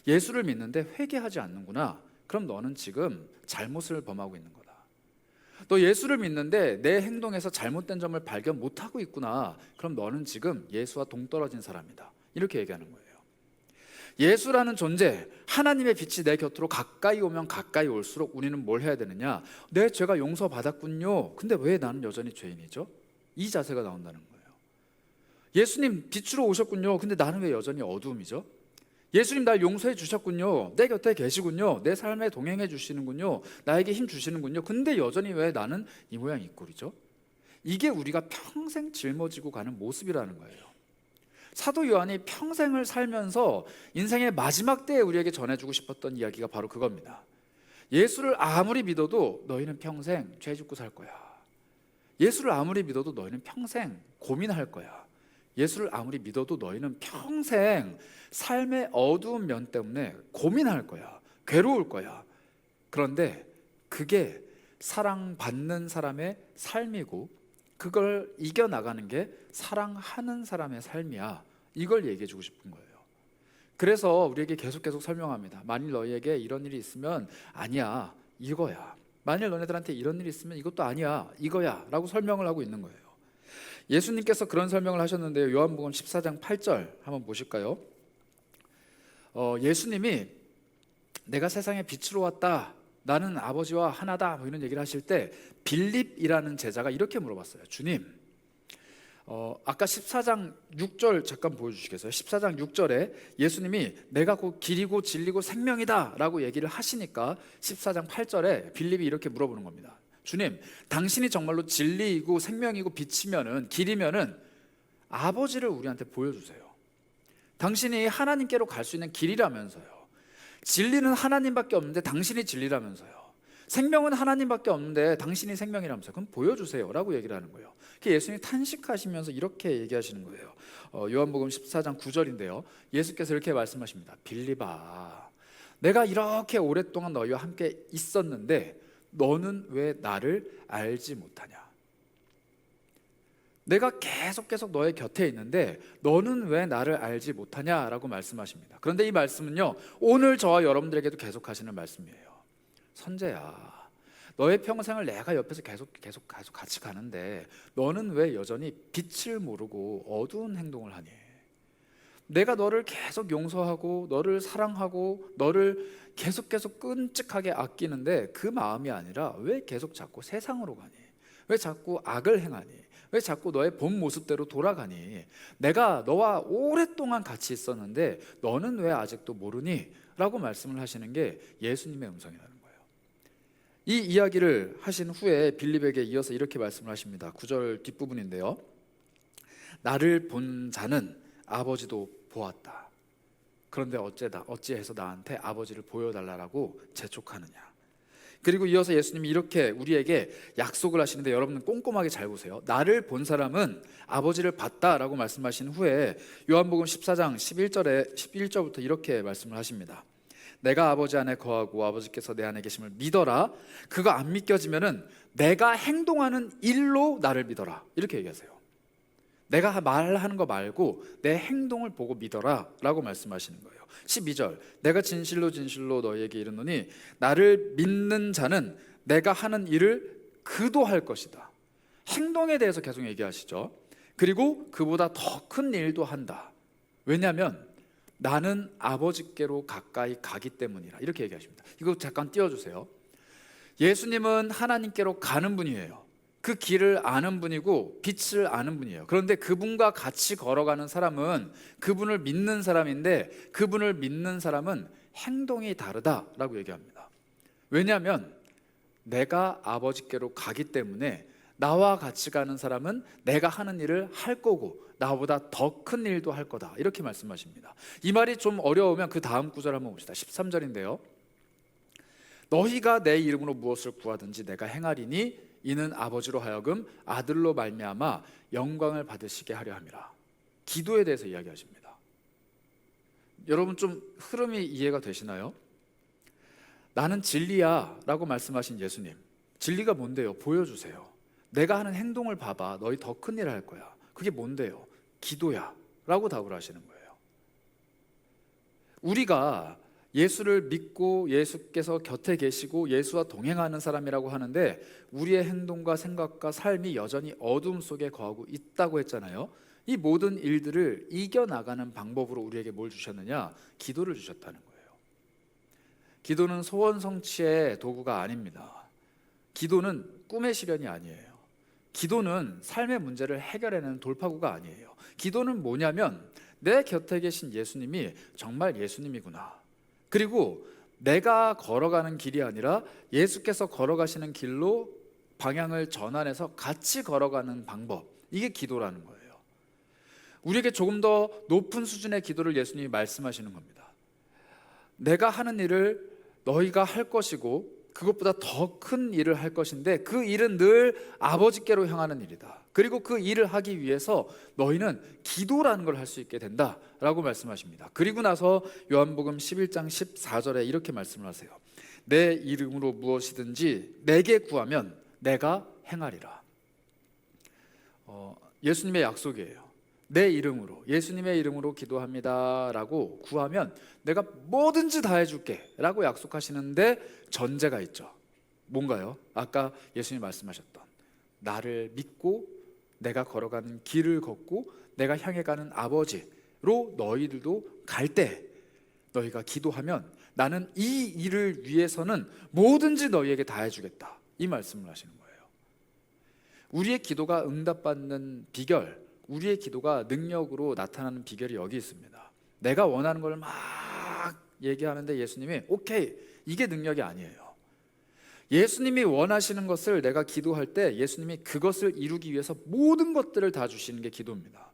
예수를 믿는데 회개하지 않는구나. 그럼 너는 지금 잘못을 범하고 있는 거다. 너 예수를 믿는데 내 행동에서 잘못된 점을 발견 못하고 있구나. 그럼 너는 지금 예수와 동떨어진 사람이다. 이렇게 얘기하는 거예요. 예수라는 존재, 하나님의 빛이 내 곁으로 가까이 오면 가까이 올수록 우리는 뭘 해야 되느냐? 내 죄가 용서받았군요. 근데 왜 나는 여전히 죄인이죠? 이 자세가 나온다는 거예요. 예수님 빛으로 오셨군요. 근데 나는 왜 여전히 어두움이죠? 예수님 날 용서해 주셨군요. 내 곁에 계시군요. 내 삶에 동행해 주시는군요. 나에게 힘 주시는군요. 근데 여전히 왜 나는 이 모양 이 꼴이죠? 이게 우리가 평생 짊어지고 가는 모습이라는 거예요. 사도 요한이 평생을 살면서 인생의 마지막 때에 우리에게 전해주고 싶었던 이야기가 바로 그겁니다. 예수를 아무리 믿어도 너희는 평생 죄 짓고 살 거야. 예수를 아무리 믿어도 너희는 평생 고민할 거야. 예수를 아무리 믿어도 너희는 평생 삶의 어두운 면 때문에 고민할 거야. 괴로울 거야. 그런데 그게 사랑받는 사람의 삶이고 그걸 이겨나가는 게 사랑하는 사람의 삶이야. 이걸 얘기해 주고 싶은 거예요. 그래서 우리에게 계속 설명합니다. 만일 너희에게 이런 일이 있으면 아니야, 이거야. 만일 너네들한테 이런 일이 있으면 이것도 아니야, 이거야 라고 설명을 하고 있는 거예요. 예수님께서 그런 설명을 하셨는데요. 요한복음 14장 8절 한번 보실까요? 예수님이 내가 세상에 빛으로 왔다 나는 아버지와 하나다 뭐 이런 얘기를 하실 때 빌립이라는 제자가 이렇게 물어봤어요. 주님, 아까 14장 6절 잠깐 보여주시겠어요? 14장 6절에 예수님이 내가 곧 길이고 진리고 생명이다 라고 얘기를 하시니까 14장 8절에 빌립이 이렇게 물어보는 겁니다. 주님, 당신이 정말로 진리이고 생명이고 빛이면은, 길이면은 아버지를 우리한테 보여주세요. 당신이 하나님께로 갈 수 있는 길이라면서요. 진리는 하나님밖에 없는데 당신이 진리라면서요. 생명은 하나님밖에 없는데 당신이 생명이라면서요. 그럼 보여주세요 라고 얘기를 하는 거예요. 예수님이 탄식하시면서 이렇게 얘기하시는 거예요. 요한복음 14장 9절인데요 예수께서 이렇게 말씀하십니다. 빌립아, 내가 이렇게 오랫동안 너희와 함께 있었는데 너는 왜 나를 알지 못하냐? 내가 계속 너의 곁에 있는데 너는 왜 나를 알지 못하냐라고 말씀하십니다. 그런데 이 말씀은요, 오늘 저와 여러분들에게도 계속 하시는 말씀이에요. 선재야, 너의 평생을 내가 옆에서 계속 같이 가는데 너는 왜 여전히 빛을 모르고 어두운 행동을 하니? 내가 너를 계속 용서하고 너를 사랑하고 너를 계속 끔찍하게 아끼는데 그 마음이 아니라 왜 계속 자꾸 세상으로 가니? 왜 자꾸 악을 행하니? 왜 자꾸 너의 본 모습대로 돌아가니? 내가 너와 오랫동안 같이 있었는데 너는 왜 아직도 모르니? 라고 말씀을 하시는 게 예수님의 음성이라는 거예요. 이 이야기를 하신 후에 빌립에게 이어서 이렇게 말씀을 하십니다. 9절 뒷부분인데요, 나를 본 자는 아버지도 보았다. 그런데 어찌해서 나한테 아버지를 보여달라고 재촉하느냐? 그리고 이어서 예수님이 이렇게 우리에게 약속을 하시는데 여러분은 꼼꼼하게 잘 보세요. 나를 본 사람은 아버지를 봤다라고 말씀하신 후에 요한복음 14장 11절부터 이렇게 말씀을 하십니다. 내가 아버지 안에 거하고 아버지께서 내 안에 계심을 믿어라. 그거 안 믿겨지면은 내가 행동하는 일로 나를 믿어라. 이렇게 얘기하세요. 내가 말하는 거 말고 내 행동을 보고 믿어라 라고 말씀하시는 거예요. 12절, 내가 진실로 너희에게 이르노니 나를 믿는 자는 내가 하는 일을 그도 할 것이다. 행동에 대해서 계속 얘기하시죠. 그리고 그보다 더 큰 일도 한다. 왜냐하면 나는 아버지께로 가까이 가기 때문이라. 이렇게 얘기하십니다. 이거 잠깐 띄워주세요. 예수님은 하나님께로 가는 분이에요. 그 길을 아는 분이고 빛을 아는 분이에요. 그런데 그분과 같이 걸어가는 사람은 그분을 믿는 사람인데 그분을 믿는 사람은 행동이 다르다라고 얘기합니다. 왜냐하면 내가 아버지께로 가기 때문에 나와 같이 가는 사람은 내가 하는 일을 할 거고 나보다 더 큰 일도 할 거다. 이렇게 말씀하십니다. 이 말이 좀 어려우면 그 다음 구절 한번 봅시다. 13절인데요. 너희가 내 이름으로 무엇을 구하든지 내가 행하리니 이는 아버지로 하여금 아들로 말미암아 영광을 받으시게 하려 함이라. 기도에 대해서 이야기하십니다. 여러분 좀 흐름이 이해가 되시나요? 나는 진리야 라고 말씀하신 예수님, 진리가 뭔데요? 보여주세요. 내가 하는 행동을 봐봐. 너희 더 큰 일을 할 거야. 그게 뭔데요? 기도야 라고 답을 하시는 거예요. 우리가 예수를 믿고 예수께서 곁에 계시고 예수와 동행하는 사람이라고 하는데 우리의 행동과 생각과 삶이 여전히 어둠 속에 거하고 있다고 했잖아요. 이 모든 일들을 이겨나가는 방법으로 우리에게 뭘 주셨느냐? 기도를 주셨다는 거예요. 기도는 소원 성취의 도구가 아닙니다. 기도는 꿈의 실현이 아니에요. 기도는 삶의 문제를 해결해내는 돌파구가 아니에요. 기도는 뭐냐면 내 곁에 계신 예수님이 정말 예수님이구나. 그리고 내가 걸어가는 길이 아니라 예수께서 걸어가시는 길로 방향을 전환해서 같이 걸어가는 방법, 이게 기도라는 거예요. 우리에게 조금 더 높은 수준의 기도를 예수님이 말씀하시는 겁니다. 내가 하는 일을 너희가 할 것이고 그것보다 더 큰 일을 할 것인데 그 일은 늘 아버지께로 향하는 일이다. 그리고 그 일을 하기 위해서 너희는 기도라는 걸 할 수 있게 된다라고 말씀하십니다. 그리고 나서 요한복음 11장 14절에 이렇게 말씀을 하세요. 내 이름으로 무엇이든지 내게 구하면 내가 행하리라. 예수님의 약속이에요. 내 이름으로, 예수님의 이름으로 기도합니다 라고 구하면 내가 뭐든지 다 해줄게 라고 약속하시는데 전제가 있죠. 뭔가요? 아까 예수님이 말씀하셨던 나를 믿고 내가 걸어가는 길을 걷고 내가 향해 가는 아버지로 너희들도 갈 때 너희가 기도하면 나는 이 일을 위해서는 뭐든지 너희에게 다 해주겠다, 이 말씀을 하시는 거예요. 우리의 기도가 응답받는 비결, 우리의 기도가 능력으로 나타나는 비결이 여기 있습니다. 내가 원하는 걸 막 얘기하는데 예수님이 오케이, 이게 능력이 아니에요. 예수님이 원하시는 것을 내가 기도할 때 예수님이 그것을 이루기 위해서 모든 것들을 다 주시는 게 기도입니다.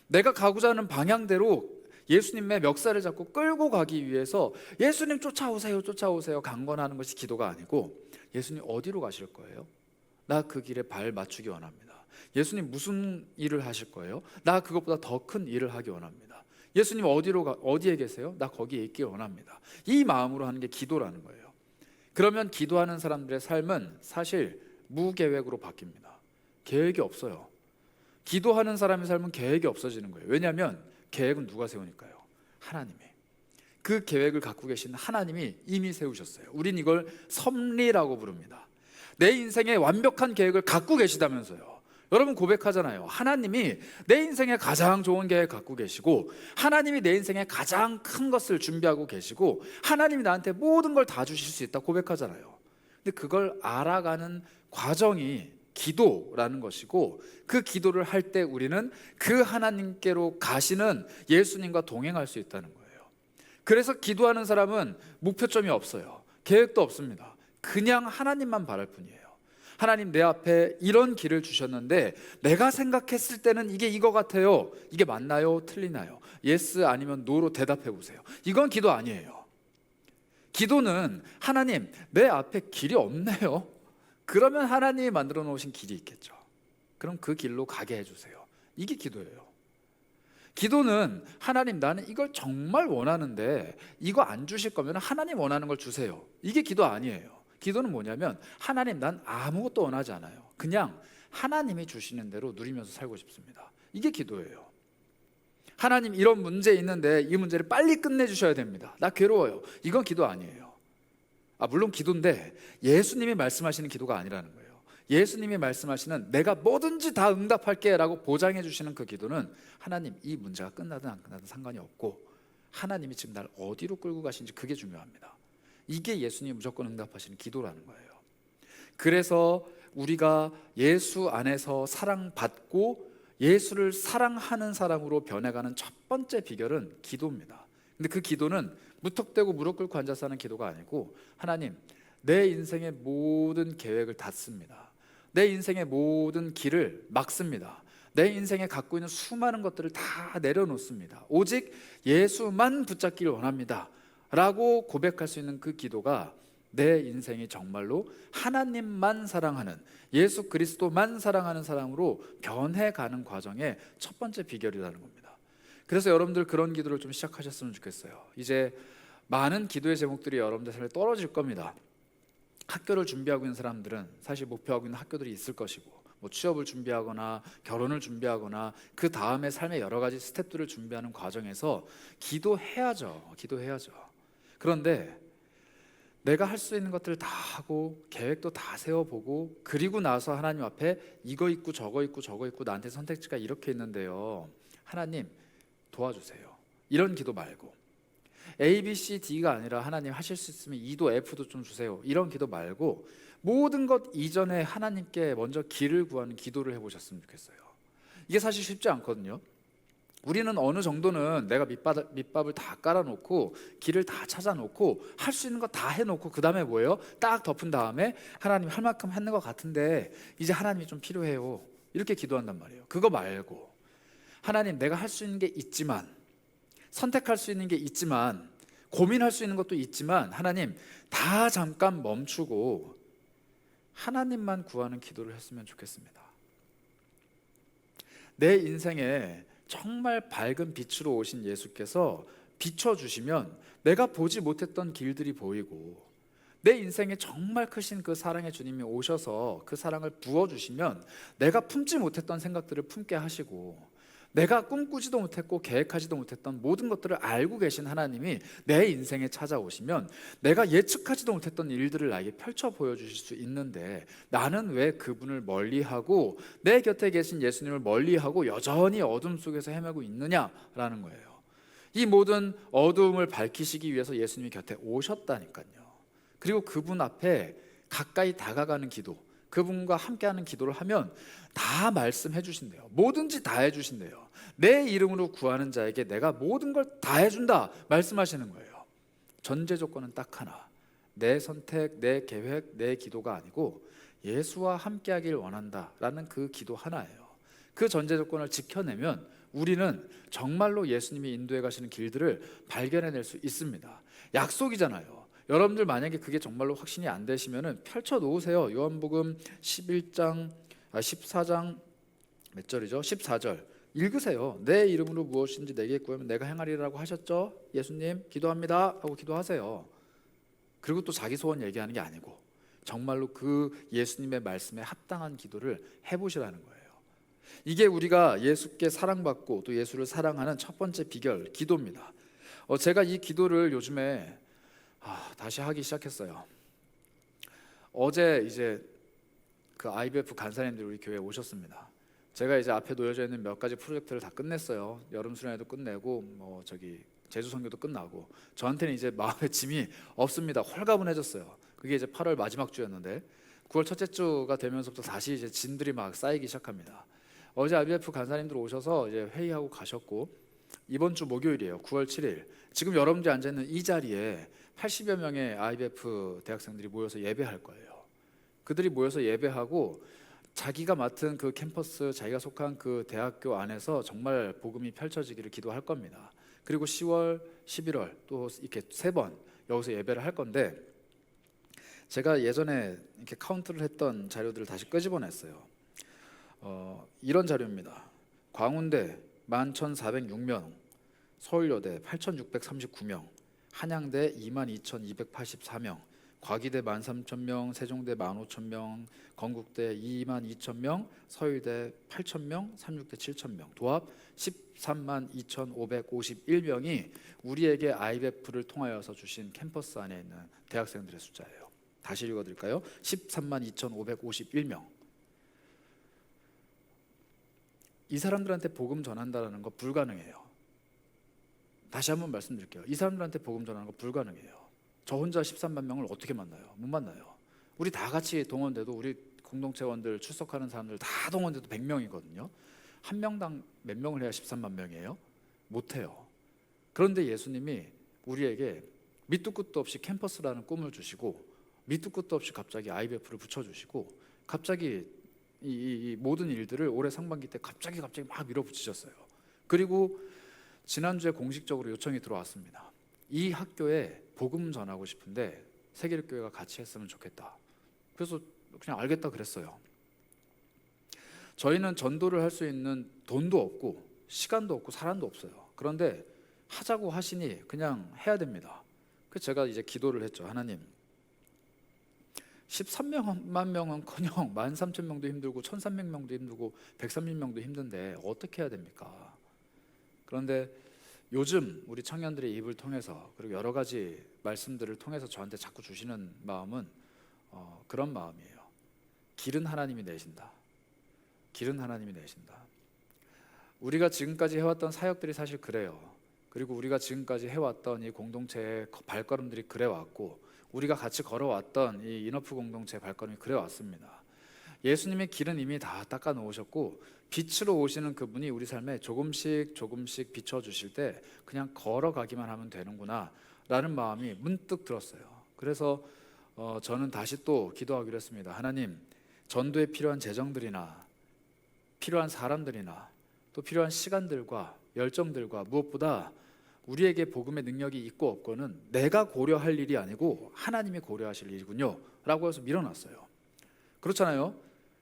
내가 가고자 하는 방향대로 예수님의 멱살을 잡고 끌고 가기 위해서 예수님 쫓아오세요, 쫓아오세요 강건하는 것이 기도가 아니고, 예수님 어디로 가실 거예요? 나 그 길에 발 맞추기 원합니다. 예수님 무슨 일을 하실 거예요? 나 그것보다 더 큰 일을 하기 원합니다. 예수님 어디에 계세요? 나 거기에 있기 원합니다. 이 마음으로 하는 게 기도라는 거예요. 그러면 기도하는 사람들의 삶은 사실 무계획으로 바뀝니다. 계획이 없어요. 기도하는 사람의 삶은 계획이 없어지는 거예요. 왜냐하면 계획은 누가 세우니까요? 하나님이. 그 계획을 갖고 계신 하나님이 이미 세우셨어요. 우린 이걸 섭리라고 부릅니다. 내 인생에 완벽한 계획을 갖고 계시다면서요. 여러분 고백하잖아요. 하나님이 내 인생에 가장 좋은 계획 갖고 계시고, 하나님이 내 인생에 가장 큰 것을 준비하고 계시고, 하나님이 나한테 모든 걸 다 주실 수 있다 고백하잖아요. 근데 그걸 알아가는 과정이 기도라는 것이고, 그 기도를 할 때 우리는 그 하나님께로 가시는 예수님과 동행할 수 있다는 거예요. 그래서 기도하는 사람은 목표점이 없어요. 계획도 없습니다. 그냥 하나님만 바랄 뿐이에요. 하나님, 내 앞에 이런 길을 주셨는데 내가 생각했을 때는 이게 이거 같아요. 이게 맞나요? 틀리나요? 예스 아니면 노로 대답해 보세요. 이건 기도 아니에요. 기도는 하나님, 내 앞에 길이 없네요. 그러면 하나님이 만들어 놓으신 길이 있겠죠. 그럼 그 길로 가게 해주세요. 이게 기도예요. 기도는 하나님, 나는 이걸 정말 원하는데 이거 안 주실 거면 하나님 원하는 걸 주세요. 이게 기도 아니에요. 기도는 뭐냐면 하나님, 난 아무것도 원하지 않아요. 그냥 하나님이 주시는 대로 누리면서 살고 싶습니다. 이게 기도예요. 하나님, 이런 문제 있는데 이 문제를 빨리 끝내주셔야 됩니다. 나 괴로워요. 이건 기도 아니에요. 물론 기도인데 예수님이 말씀하시는 기도가 아니라는 거예요. 예수님이 말씀하시는 내가 뭐든지 다 응답할게 라고 보장해 주시는 그 기도는 하나님, 이 문제가 끝나든 안 끝나든 상관이 없고 하나님이 지금 날 어디로 끌고 가시는지 그게 중요합니다. 이게 예수님이 무조건 응답하시는 기도라는 거예요. 그래서 우리가 예수 안에서 사랑받고 예수를 사랑하는 사람으로 변해가는 첫 번째 비결은 기도입니다. 근데 그 기도는 무턱대고 무릎 꿇고 앉아서 하는 기도가 아니고, 하나님, 내 인생의 모든 계획을 닫습니다. 내 인생의 모든 길을 막습니다. 내 인생에 갖고 있는 수많은 것들을 다 내려놓습니다. 오직 예수만 붙잡기를 원합니다 라고 고백할 수 있는 그 기도가 내 인생이 정말로 하나님만 사랑하는, 예수 그리스도만 사랑하는 사람으로 변해가는 과정의 첫 번째 비결이라는 겁니다. 그래서 여러분들 그런 기도를 좀 시작하셨으면 좋겠어요. 이제 많은 기도의 제목들이 여러분들 삶에 떨어질 겁니다. 학교를 준비하고 있는 사람들은 사실 목표하고 있는 학교들이 있을 것이고, 뭐 취업을 준비하거나 결혼을 준비하거나 그 다음에 삶의 여러 가지 스텝들을 준비하는 과정에서 기도해야죠. 그런데 내가 할 수 있는 것들을 다 하고 계획도 다 세워보고, 그리고 나서 하나님 앞에 이거 있고 저거 있고 저거 있고 나한테 선택지가 이렇게 있는데요, 하나님 도와주세요, 이런 기도 말고, A, B, C, D가 아니라 하나님 하실 수 있으면 E도 F도 좀 주세요, 이런 기도 말고 모든 것 이전에 하나님께 먼저 길을 구하는 기도를 해보셨으면 좋겠어요. 이게 사실 쉽지 않거든요. 우리는 어느 정도는 내가 밑밥을 다 깔아놓고 길을 다 찾아놓고 할 수 있는 거 다 해놓고 그 다음에 뭐예요? 딱 덮은 다음에 하나님 할 만큼 했는 것 같은데 이제 하나님이 좀 필요해요, 이렇게 기도한단 말이에요. 그거 말고 하나님, 내가 할 수 있는 게 있지만, 선택할 수 있는 게 있지만, 고민할 수 있는 것도 있지만, 하나님 다 잠깐 멈추고 하나님만 구하는 기도를 했으면 좋겠습니다. 내 인생에 정말 밝은 빛으로 오신 예수께서 비춰주시면 내가 보지 못했던 길들이 보이고, 내 인생에 정말 크신 그 사랑의 주님이 오셔서 그 사랑을 부어주시면 내가 품지 못했던 생각들을 품게 하시고, 내가 꿈꾸지도 못했고 계획하지도 못했던 모든 것들을 알고 계신 하나님이 내 인생에 찾아오시면 내가 예측하지도 못했던 일들을 나에게 펼쳐 보여주실 수 있는데, 나는 왜 그분을 멀리하고 내 곁에 계신 예수님을 멀리하고 여전히 어둠 속에서 헤매고 있느냐라는 거예요. 이 모든 어두움을 밝히시기 위해서 예수님이 곁에 오셨다니까요. 그리고 그분 앞에 가까이 다가가는 기도, 그분과 함께하는 기도를 하면 다 말씀해 주신대요. 뭐든지 다 해주신대요. 내 이름으로 구하는 자에게 내가 모든 걸 다 해준다 말씀하시는 거예요. 전제 조건은 딱 하나, 내 선택, 내 계획, 내 기도가 아니고 예수와 함께하길 원한다라는 그 기도 하나예요. 그 전제 조건을 지켜내면 우리는 정말로 예수님이 인도해 가시는 길들을 발견해낼 수 있습니다. 약속이잖아요. 여러분들 만약에 그게 정말로 확신이 안 되시면은 펼쳐 놓으세요. 요한복음 14장 몇 절이죠? 14절 읽으세요. 내 이름으로 무엇인지 내게 구하면 내가 행하리라고 하셨죠? 예수님 기도합니다 하고 기도하세요. 그리고 또 자기 소원 얘기하는 게 아니고 정말로 그 예수님의 말씀에 합당한 기도를 해보시라는 거예요. 이게 우리가 예수께 사랑받고 또 예수를 사랑하는 첫 번째 비결, 기도입니다. 제가 이 기도를 요즘에 다시 하기 시작했어요. 어제 이제 그 IBF 간사님들이 우리 교회에 오셨습니다. 제가 이제 앞에 놓여져 있는 몇 가지 프로젝트를 다 끝냈어요. 여름 수련회도 끝내고 제주 선교도 끝나고 저한테는 이제 마음의 짐이 없습니다. 홀가분해졌어요. 그게 이제 8월 마지막 주였는데 9월 첫째 주가 되면서부터 다시 이제 짐들이 막 쌓이기 시작합니다. 어제 IBF 간사님들 오셔서 이제 회의하고 가셨고 이번 주 목요일이에요. 9월 7일. 지금 여러분들이 앉아 있는 이 자리에 80여 명의 IBF 대학생들이 모여서 예배할 거예요. 그들이 모여서 예배하고 자기가 맡은 그 캠퍼스, 자기가 속한 그 대학교 안에서 정말 복음이 펼쳐지기를 기도할 겁니다. 그리고 10월, 11월 또 이렇게 3번 여기서 예배를 할 건데 제가 예전에 이렇게 카운트를 했던 자료들을 다시 끄집어냈어요. 이런 자료입니다. 광운대 11,406명, 서울여대 8,639명, 한양대 22,284명, 과기대 13,000명, 세종대 15,000명, 건국대 22,000명, 서울대 8,000명, 삼육대 7,000명, 도합 132,551명이 우리에게 IBF를 통하여서 주신 캠퍼스 안에 있는 대학생들의 숫자예요. 다시 읽어드릴까요? 132,551명. 이 사람들한테 복음 전한다는 거 불가능해요. 다시 한번 말씀드릴게요. 이 사람들한테 복음 전하는 거 불가능해요. 저 혼자 13만 명을 어떻게 만나요? 못 만나요. 우리 다 같이 동원돼도 우리 공동체원들 출석하는 사람들 다 동원돼도 100명이거든요. 한 명당 몇 명을 해야 13만 명이에요? 못해요. 그런데 예수님이 우리에게 밑도 끝도 없이 캠퍼스라는 꿈을 주시고 밑도 끝도 없이 갑자기 IBF를 붙여주시고 갑자기 이 모든 일들을 올해 상반기 때 갑자기 막 밀어붙이셨어요. 그리고 지난주에 공식적으로 요청이 들어왔습니다. 이 학교에 복음 전하고 싶은데 세계일교회가 같이 했으면 좋겠다. 그래서 그냥 알겠다 그랬어요. 저희는 전도를 할 수 있는 돈도 없고 시간도 없고 사람도 없어요. 그런데 하자고 하시니 그냥 해야 됩니다. 그래서 제가 이제 기도를 했죠. 하나님, 13만 명은커녕 13,000명도 힘들고 1,300명도 힘들고 130명도 힘든데 어떻게 해야 됩니까? 그런데 요즘 우리 청년들의 입을 통해서 그리고 여러 가지 말씀들을 통해서 저한테 자꾸 주시는 마음은 그런 마음이에요. 길은 하나님이 내신다. 길은 하나님이 내신다. 우리가 지금까지 해왔던 사역들이 사실 그래요. 그리고 우리가 지금까지 해왔던 이 공동체의 발걸음들이 그래왔고 우리가 같이 걸어왔던 이 인어프 공동체의 발걸음이 그래왔습니다. 예수님의 길은 이미 다 닦아 놓으셨고 빛으로 오시는 그분이 우리 삶에 조금씩 비춰주실 때 그냥 걸어가기만 하면 되는구나 라는 마음이 문득 들었어요. 그래서 저는 다시 또 기도하기로 했습니다. 하나님, 전도에 필요한 재정들이나 필요한 사람들이나 또 필요한 시간들과 열정들과 무엇보다 우리에게 복음의 능력이 있고 없고는 내가 고려할 일이 아니고 하나님이 고려하실 일이군요 라고 해서 밀어놨어요. 그렇잖아요.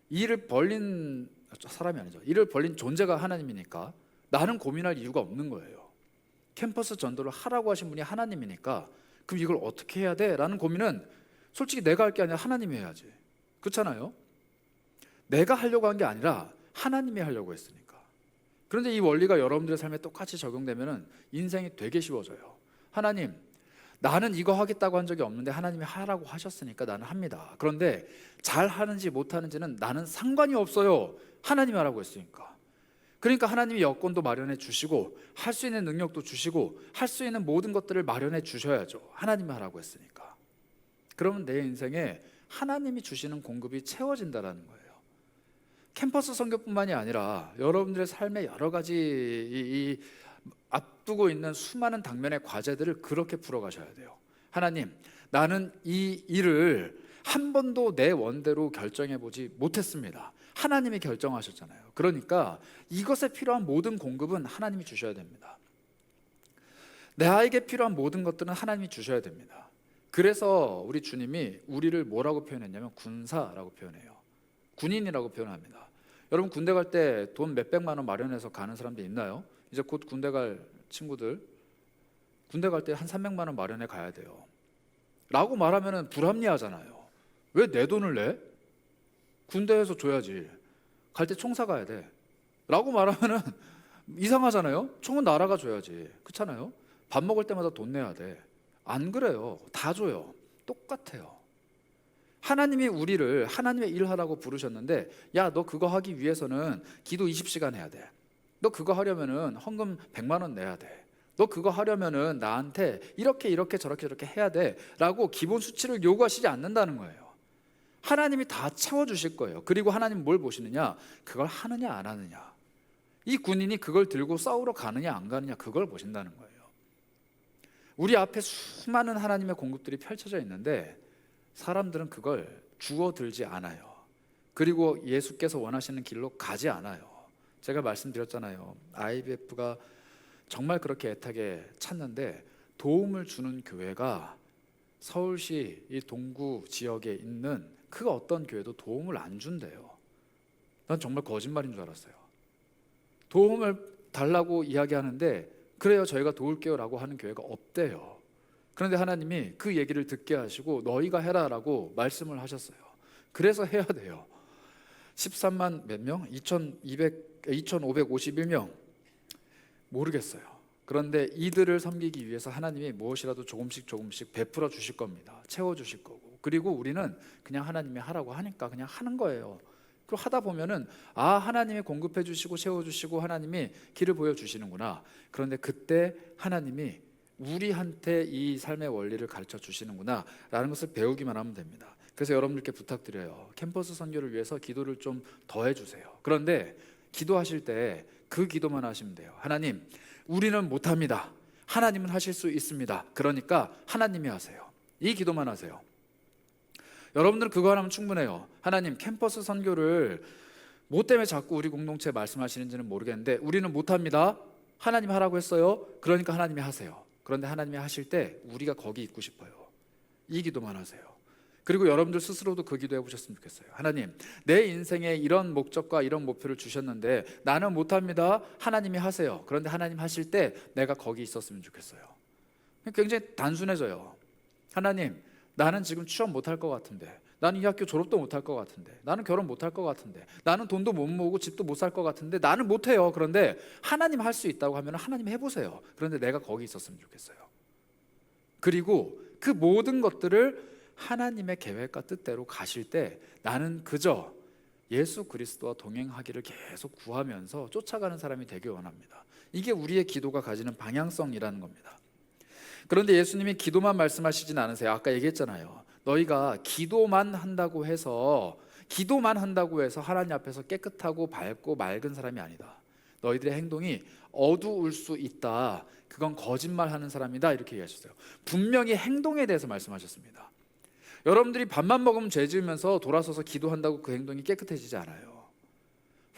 일을 벌린 사람이 아니죠. 일을 벌린 존재가 하나님이니까 나는 고민할 이유가 없는 거예요. 캠퍼스 전도를 하라고 하신 분이 하나님이니까 그럼 이걸 어떻게 해야 돼? 라는 고민은 솔직히 내가 할 게 아니라 하나님이 해야지. 그렇잖아요. 내가 하려고 한 게 아니라 하나님이 하려고 했으니까. 그런데 이 원리가 여러분들의 삶에 똑같이 적용되면 인생이 되게 쉬워져요. 하나님, 나는 이거 하겠다고 한 적이 없는데 하나님이 하라고 하셨으니까 나는 합니다. 그런데 잘 하는지 못하는지는 나는 상관이 없어요. 하나님이 하라고 했으니까. 그러니까 하나님이 여건도 마련해 주시고 할 수 있는 능력도 주시고 할 수 있는 모든 것들을 마련해 주셔야죠. 하나님이 하라고 했으니까. 그러면 내 인생에 하나님이 주시는 공급이 채워진다라는 거예요. 캠퍼스 선교뿐만이 아니라 여러분들의 삶의 여러 가지 이 앞두고 있는 수많은 당면의 과제들을 그렇게 풀어가셔야 돼요. 하나님, 나는 이 일을 한 번도 내 원대로 결정해보지 못했습니다. 하나님이 결정하셨잖아요. 그러니까 이것에 필요한 모든 공급은 하나님이 주셔야 됩니다. 나에게 필요한 모든 것들은 하나님이 주셔야 됩니다. 그래서 우리 주님이 우리를 뭐라고 표현했냐면 군사라고 표현해요. 군인이라고 표현합니다. 여러분 군대 갈 때 돈 몇백만 원 마련해서 가는 사람들 있나요? 이제 곧 군대 갈 친구들 군대 갈 때 한 300만 원 마련해 가야 돼요 라고 말하면 불합리하잖아요. 왜 내 돈을 내? 군대에서 줘야지. 갈 때 총 사가야 돼 라고 말하면 이상하잖아요. 총은 나라가 줘야지. 그렇잖아요. 밥 먹을 때마다 돈 내야 돼. 안 그래요. 다 줘요. 똑같아요. 하나님이 우리를 하나님의 일하라고 부르셨는데, 야, 너 그거 하기 위해서는 기도 20시간 해야 돼. 너 그거 하려면은 헌금 100만 원 내야 돼. 너 그거 하려면은 나한테 이렇게 저렇게 해야 돼 라고 기본 수치를 요구하시지 않는다는 거예요. 하나님이 다 채워주실 거예요. 그리고 하나님 뭘 보시느냐? 그걸 하느냐 안 하느냐. 이 군인이 그걸 들고 싸우러 가느냐 안 가느냐, 그걸 보신다는 거예요. 우리 앞에 수많은 하나님의 공급들이 펼쳐져 있는데 사람들은 그걸 주워들지 않아요. 그리고 예수께서 원하시는 길로 가지 않아요. 제가 말씀드렸잖아요. IBF가 정말 그렇게 애타게 찾는데 도움을 주는 교회가 서울시 이 동구 지역에 있는 그 어떤 교회도 도움을 안 준대요. 난 정말 거짓말인 줄 알았어요. 도움을 달라고 이야기하는데 그래요, 저희가 도울게요 라고 하는 교회가 없대요. 그런데 하나님이 그 얘기를 듣게 하시고 너희가 해라 라고 말씀을 하셨어요. 그래서 해야 돼요. 13만 몇 명? 2551명 모르겠어요. 그런데 이들을 섬기기 위해서 하나님이 무엇이라도 조금씩 베풀어 주실 겁니다. 채워 주실 거고. 그리고 우리는 그냥 하나님이 하라고 하니까 그냥 하는 거예요. 그리고 하다 보면은 하나님이 공급해 주시고 채워 주시고 하나님이 길을 보여 주시는구나. 그런데 그때 하나님이 우리한테 이 삶의 원리를 가르쳐 주시는구나 라는 것을 배우기만 하면 됩니다. 그래서 여러분들께 부탁드려요. 캠퍼스 선교를 위해서 기도를 좀 더 해주세요. 그런데 기도하실 때 그 기도만 하시면 돼요. 하나님, 우리는 못합니다. 하나님은 하실 수 있습니다. 그러니까 하나님이 하세요. 이 기도만 하세요. 여러분들은 그거 하나면 충분해요. 하나님, 캠퍼스 선교를 뭐 때문에 자꾸 우리 공동체에 말씀하시는지는 모르겠는데 우리는 못합니다. 하나님 하라고 했어요. 그러니까 하나님이 하세요. 그런데 하나님이 하실 때 우리가 거기 있고 싶어요. 이 기도만 하세요. 그리고 여러분들 스스로도 그 기도해 보셨으면 좋겠어요. 하나님, 내 인생에 이런 목적과 이런 목표를 주셨는데 나는 못합니다. 하나님이 하세요. 그런데 하나님 하실 때 내가 거기 있었으면 좋겠어요. 굉장히 단순해져요. 하나님, 나는 지금 취업 못할 것 같은데, 나는 이 학교 졸업도 못할 것 같은데, 나는 결혼 못할 것 같은데, 나는 돈도 못 모으고 집도 못 살 것 같은데 나는 못해요. 그런데 하나님 할 수 있다고 하면 하나님 해보세요. 그런데 내가 거기 있었으면 좋겠어요. 그리고 그 모든 것들을 하나님의 계획과 뜻대로 가실 때 나는 그저 예수 그리스도와 동행하기를 계속 구하면서 쫓아가는 사람이 되길 원합니다. 이게 우리의 기도가 가지는 방향성이라는 겁니다. 그런데 예수님이 기도만 말씀하시진 않으세요. 아까 얘기했잖아요. 너희가 기도만 한다고 해서 하나님 앞에서 깨끗하고 밝고 맑은 사람이 아니다. 너희들의 행동이 어두울 수 있다. 그건 거짓말하는 사람이다. 이렇게 얘기하셨어요. 분명히 행동에 대해서 말씀하셨습니다. 여러분들이 밥만 먹으면 죄 지으면서 돌아서서 기도한다고 그 행동이 깨끗해지지 않아요.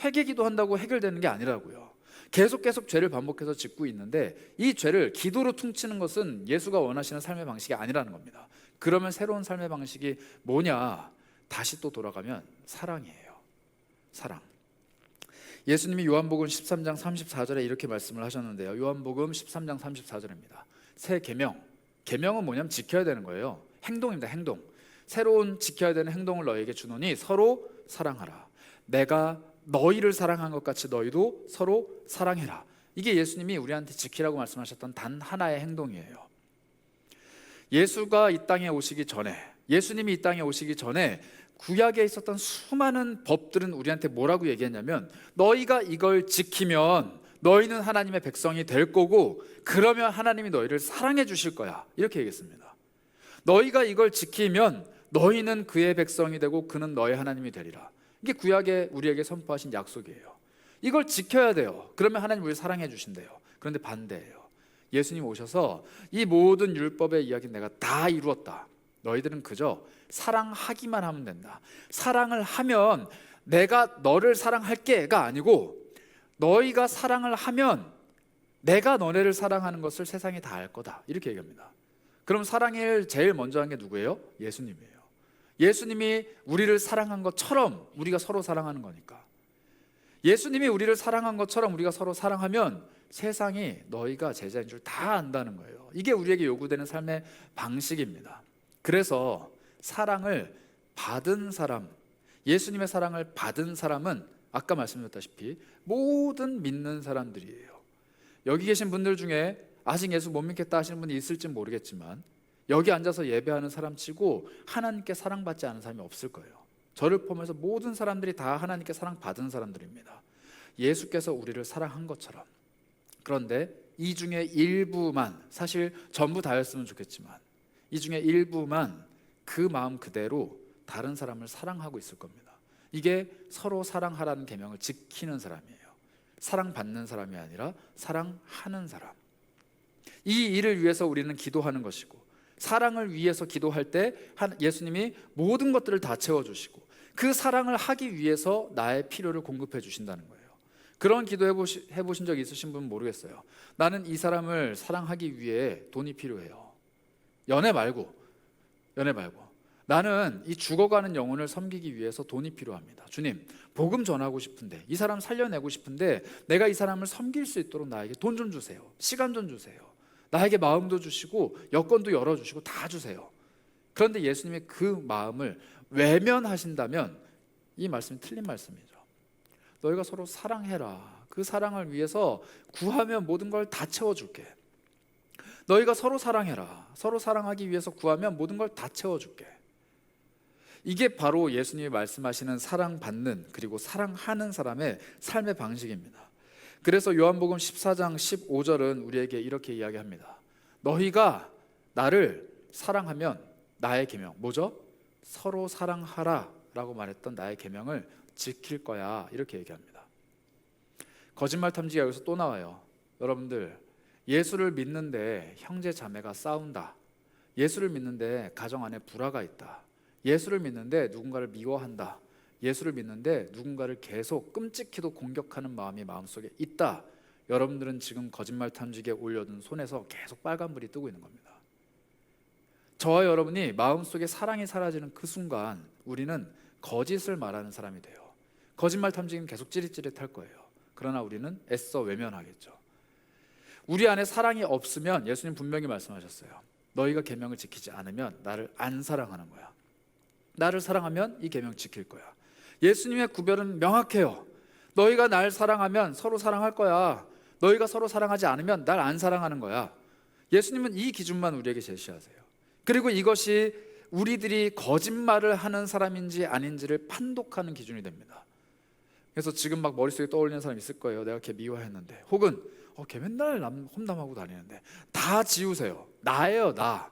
회개 기도한다고 해결되는 게 아니라고요. 계속 죄를 반복해서 짓고 있는데 이 죄를 기도로 퉁치는 것은 예수가 원하시는 삶의 방식이 아니라는 겁니다. 그러면 새로운 삶의 방식이 뭐냐? 다시 또 돌아가면 사랑이에요. 사랑. 예수님이 요한복음 13장 34절에 이렇게 말씀을 하셨는데요. 요한복음 13장 34절입니다. 새 계명. 계명은 뭐냐면 지켜야 되는 거예요. 행동입니다. 행동. 새로운 지켜야 되는 행동을 너희에게 주노니 서로 사랑하라. 내가 너희를 사랑한 것 같이 너희도 서로 사랑해라. 이게 예수님이 우리한테 지키라고 말씀하셨던 단 하나의 행동이에요. 예수가 이 땅에 오시기 전에 예수님이 이 땅에 오시기 전에 구약에 있었던 수많은 법들은 우리한테 뭐라고 얘기했냐면, 너희가 이걸 지키면 너희는 하나님의 백성이 될 거고, 그러면 하나님이 너희를 사랑해 주실 거야, 이렇게 얘기했습니다. 너희가 이걸 지키면 너희는 그의 백성이 되고 그는 너의 하나님이 되리라. 이게 구약에 우리에게 선포하신 약속이에요. 이걸 지켜야 돼요. 그러면 하나님 우리를 사랑해 주신대요. 그런데 반대예요. 예수님 오셔서 이 모든 율법의 이야기 내가 다 이루었다. 너희들은 그저 사랑하기만 하면 된다. 사랑을 하면 내가 너를 사랑할게가 아니고, 너희가 사랑을 하면 내가 너네를 사랑하는 것을 세상이 다 알 거다, 이렇게 얘기합니다. 그럼 사랑을 제일 먼저 한 게 누구예요? 예수님이에요. 예수님이 우리를 사랑한 것처럼 우리가 서로 사랑하는 거니까. 예수님이 우리를 사랑한 것처럼 우리가 서로 사랑하면 세상이 너희가 제자인 줄 다 안다는 거예요. 이게 우리에게 요구되는 삶의 방식입니다. 그래서 사랑을 받은 사람, 예수님의 사랑을 받은 사람은 아까 말씀드렸다시피 모든 믿는 사람들이에요. 여기 계신 분들 중에 아직 예수 못 믿겠다 하시는 분이 있을지 모르겠지만, 여기 앉아서 예배하는 사람 치고 하나님께 사랑받지 않은 사람이 없을 거예요. 저를 포함해서 모든 사람들이 다 하나님께 사랑받은 사람들입니다. 예수께서 우리를 사랑한 것처럼. 그런데 이 중에 일부만, 사실 전부 다였으면 좋겠지만 이 중에 일부만 그 마음 그대로 다른 사람을 사랑하고 있을 겁니다. 이게 서로 사랑하라는 계명을 지키는 사람이에요. 사랑받는 사람이 아니라 사랑하는 사람. 이 일을 위해서 우리는 기도하는 것이고, 사랑을 위해서 기도할 때 예수님이 모든 것들을 다 채워주시고, 그 사랑을 하기 위해서 나의 필요를 공급해 주신다는 거예요. 그런 기도 해보신 적 있으신 분은 모르겠어요. 나는 이 사람을 사랑하기 위해 돈이 필요해요. 연애 말고 나는 이 죽어가는 영혼을 섬기기 위해서 돈이 필요합니다. 주님, 복음 전하고 싶은데, 이 사람 살려내고 싶은데, 내가 이 사람을 섬길 수 있도록 나에게 돈 좀 주세요. 시간 좀 주세요. 나에게 마음도 주시고 여건도 열어주시고 다 주세요. 그런데 예수님이 그 마음을 외면하신다면 이 말씀이 틀린 말씀이죠. 너희가 서로 사랑해라. 그 사랑을 위해서 구하면 모든 걸 다 채워줄게. 너희가 서로 사랑해라. 서로 사랑하기 위해서 구하면 모든 걸 다 채워줄게. 이게 바로 예수님이 말씀하시는 사랑받는, 그리고 사랑하는 사람의 삶의 방식입니다. 그래서 요한복음 14장 15절은 우리에게 이렇게 이야기합니다. 너희가 나를 사랑하면 나의 계명, 뭐죠? 서로 사랑하라 라고 말했던 나의 계명을 지킬 거야, 이렇게 얘기합니다. 거짓말 탐지기가 여기서 또 나와요. 여러분들, 예수를 믿는데 형제 자매가 싸운다, 예수를 믿는데 가정 안에 불화가 있다, 예수를 믿는데 누군가를 미워한다, 예수를 믿는데 누군가를 계속 끔찍히도 공격하는 마음이 마음속에 있다. 여러분들은 지금 거짓말 탐지기에 올려둔 손에서 계속 빨간불이 뜨고 있는 겁니다. 저와 여러분이 마음속에 사랑이 사라지는 그 순간 우리는 거짓을 말하는 사람이 돼요. 거짓말 탐지기는 계속 찌릿찌릿할 거예요. 그러나 우리는 애써 외면하겠죠. 우리 안에 사랑이 없으면 예수님 분명히 말씀하셨어요. 너희가 계명을 지키지 않으면 나를 안 사랑하는 거야. 나를 사랑하면 이 계명 지킬 거야. 예수님의 구별은 명확해요. 너희가 날 사랑하면 서로 사랑할 거야. 너희가 서로 사랑하지 않으면 날 안 사랑하는 거야. 예수님은 이 기준만 우리에게 제시하세요. 그리고 이것이 우리들이 거짓말을 하는 사람인지 아닌지를 판독하는 기준이 됩니다. 그래서 지금 막 머릿속에 떠올리는 사람 있을 거예요. 내가 걔 미워했는데, 혹은 걔 맨날 남 험담하고 다니는데. 다 지우세요. 나예요, 나.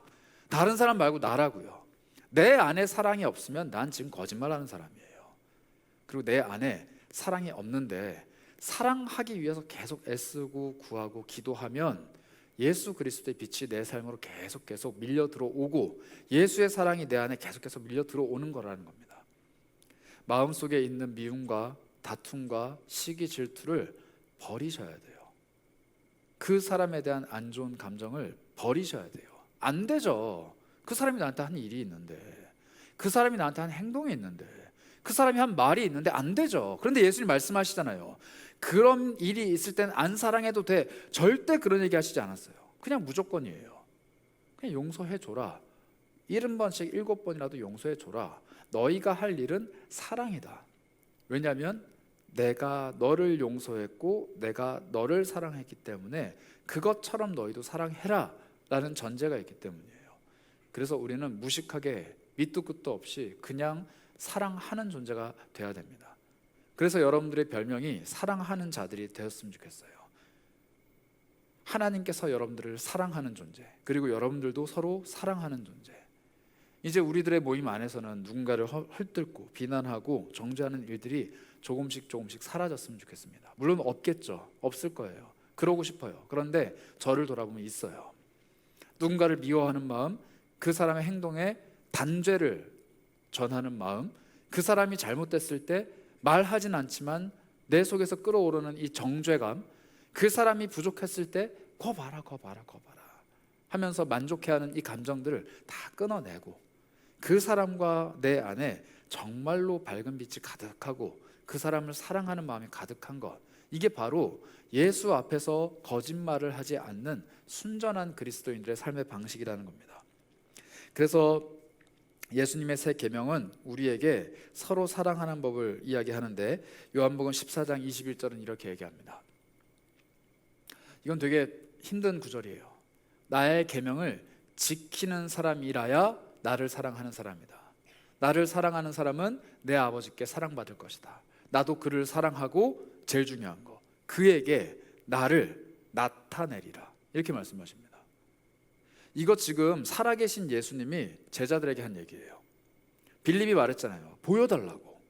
다른 사람 말고 나라고요. 내 안에 사랑이 없으면 난 지금 거짓말하는 사람이에요. 그리고 내 안에 사랑이 없는데 사랑하기 위해서 계속 애쓰고 구하고 기도하면 예수 그리스도의 빛이 내 삶으로 계속 밀려 들어오고, 예수의 사랑이 내 안에 계속해서 밀려 들어오는 거라는 겁니다. 마음속에 있는 미움과 다툼과 시기 질투를 버리셔야 돼요. 그 사람에 대한 안 좋은 감정을 버리셔야 돼요. 안 되죠. 그 사람이 나한테 한 일이 있는데, 그 사람이 나한테 한 행동이 있는데, 그 사람이 한 말이 있는데 안 되죠. 그런데 예수님 말씀하시잖아요. 그런 일이 있을 땐 안 사랑해도 돼. 절대 그런 얘기 하시지 않았어요. 그냥 무조건이에요. 그냥 용서해줘라. 70번씩 7번이라도 용서해줘라. 너희가 할 일은 사랑이다. 왜냐하면 내가 너를 용서했고 내가 너를 사랑했기 때문에 그것처럼 너희도 사랑해라 라는 전제가 있기 때문이에요. 그래서 우리는 무식하게 밑도 끝도 없이 그냥 사랑하는 존재가 돼야 됩니다. 그래서 여러분들의 별명이 사랑하는 자들이 되었으면 좋겠어요. 하나님께서 여러분들을 사랑하는 존재, 그리고 여러분들도 서로 사랑하는 존재. 이제 우리들의 모임 안에서는 누군가를 헐뜯고 비난하고 정죄하는 일들이 조금씩 사라졌으면 좋겠습니다. 물론 없겠죠. 없을 거예요. 그러고 싶어요. 그런데 저를 돌아보면 있어요. 누군가를 미워하는 마음, 그 사람의 행동에 단죄를 전하는 마음, 그 사람이 잘못됐을 때 말하진 않지만 내 속에서 끓어오르는 이 정죄감, 그 사람이 부족했을 때 거 봐라 하면서 만족해하는 이 감정들을 다 끊어내고 그 사람과 내 안에 정말로 밝은 빛이 가득하고 그 사람을 사랑하는 마음이 가득한 것, 이게 바로 예수 앞에서 거짓말을 하지 않는 순전한 그리스도인들의 삶의 방식이라는 겁니다. 그래서 예수님의 새 계명은 우리에게 서로 사랑하는 법을 이야기하는데, 요한복음 14장 21절은 이렇게 얘기합니다. 이건 되게 힘든 구절이에요. 나의 계명을 지키는 사람이라야 나를 사랑하는 사람이다. 나를 사랑하는 사람은 내 아버지께 사랑받을 것이다. 나도 그를 사랑하고 제일 중요한 거, 그에게 나를 나타내리라, 이렇게 말씀하십니다. 이거 지금 살아계신 예수님이 제자들에게 한 얘기예요. 빌립이 말했잖아요. 보여달라고.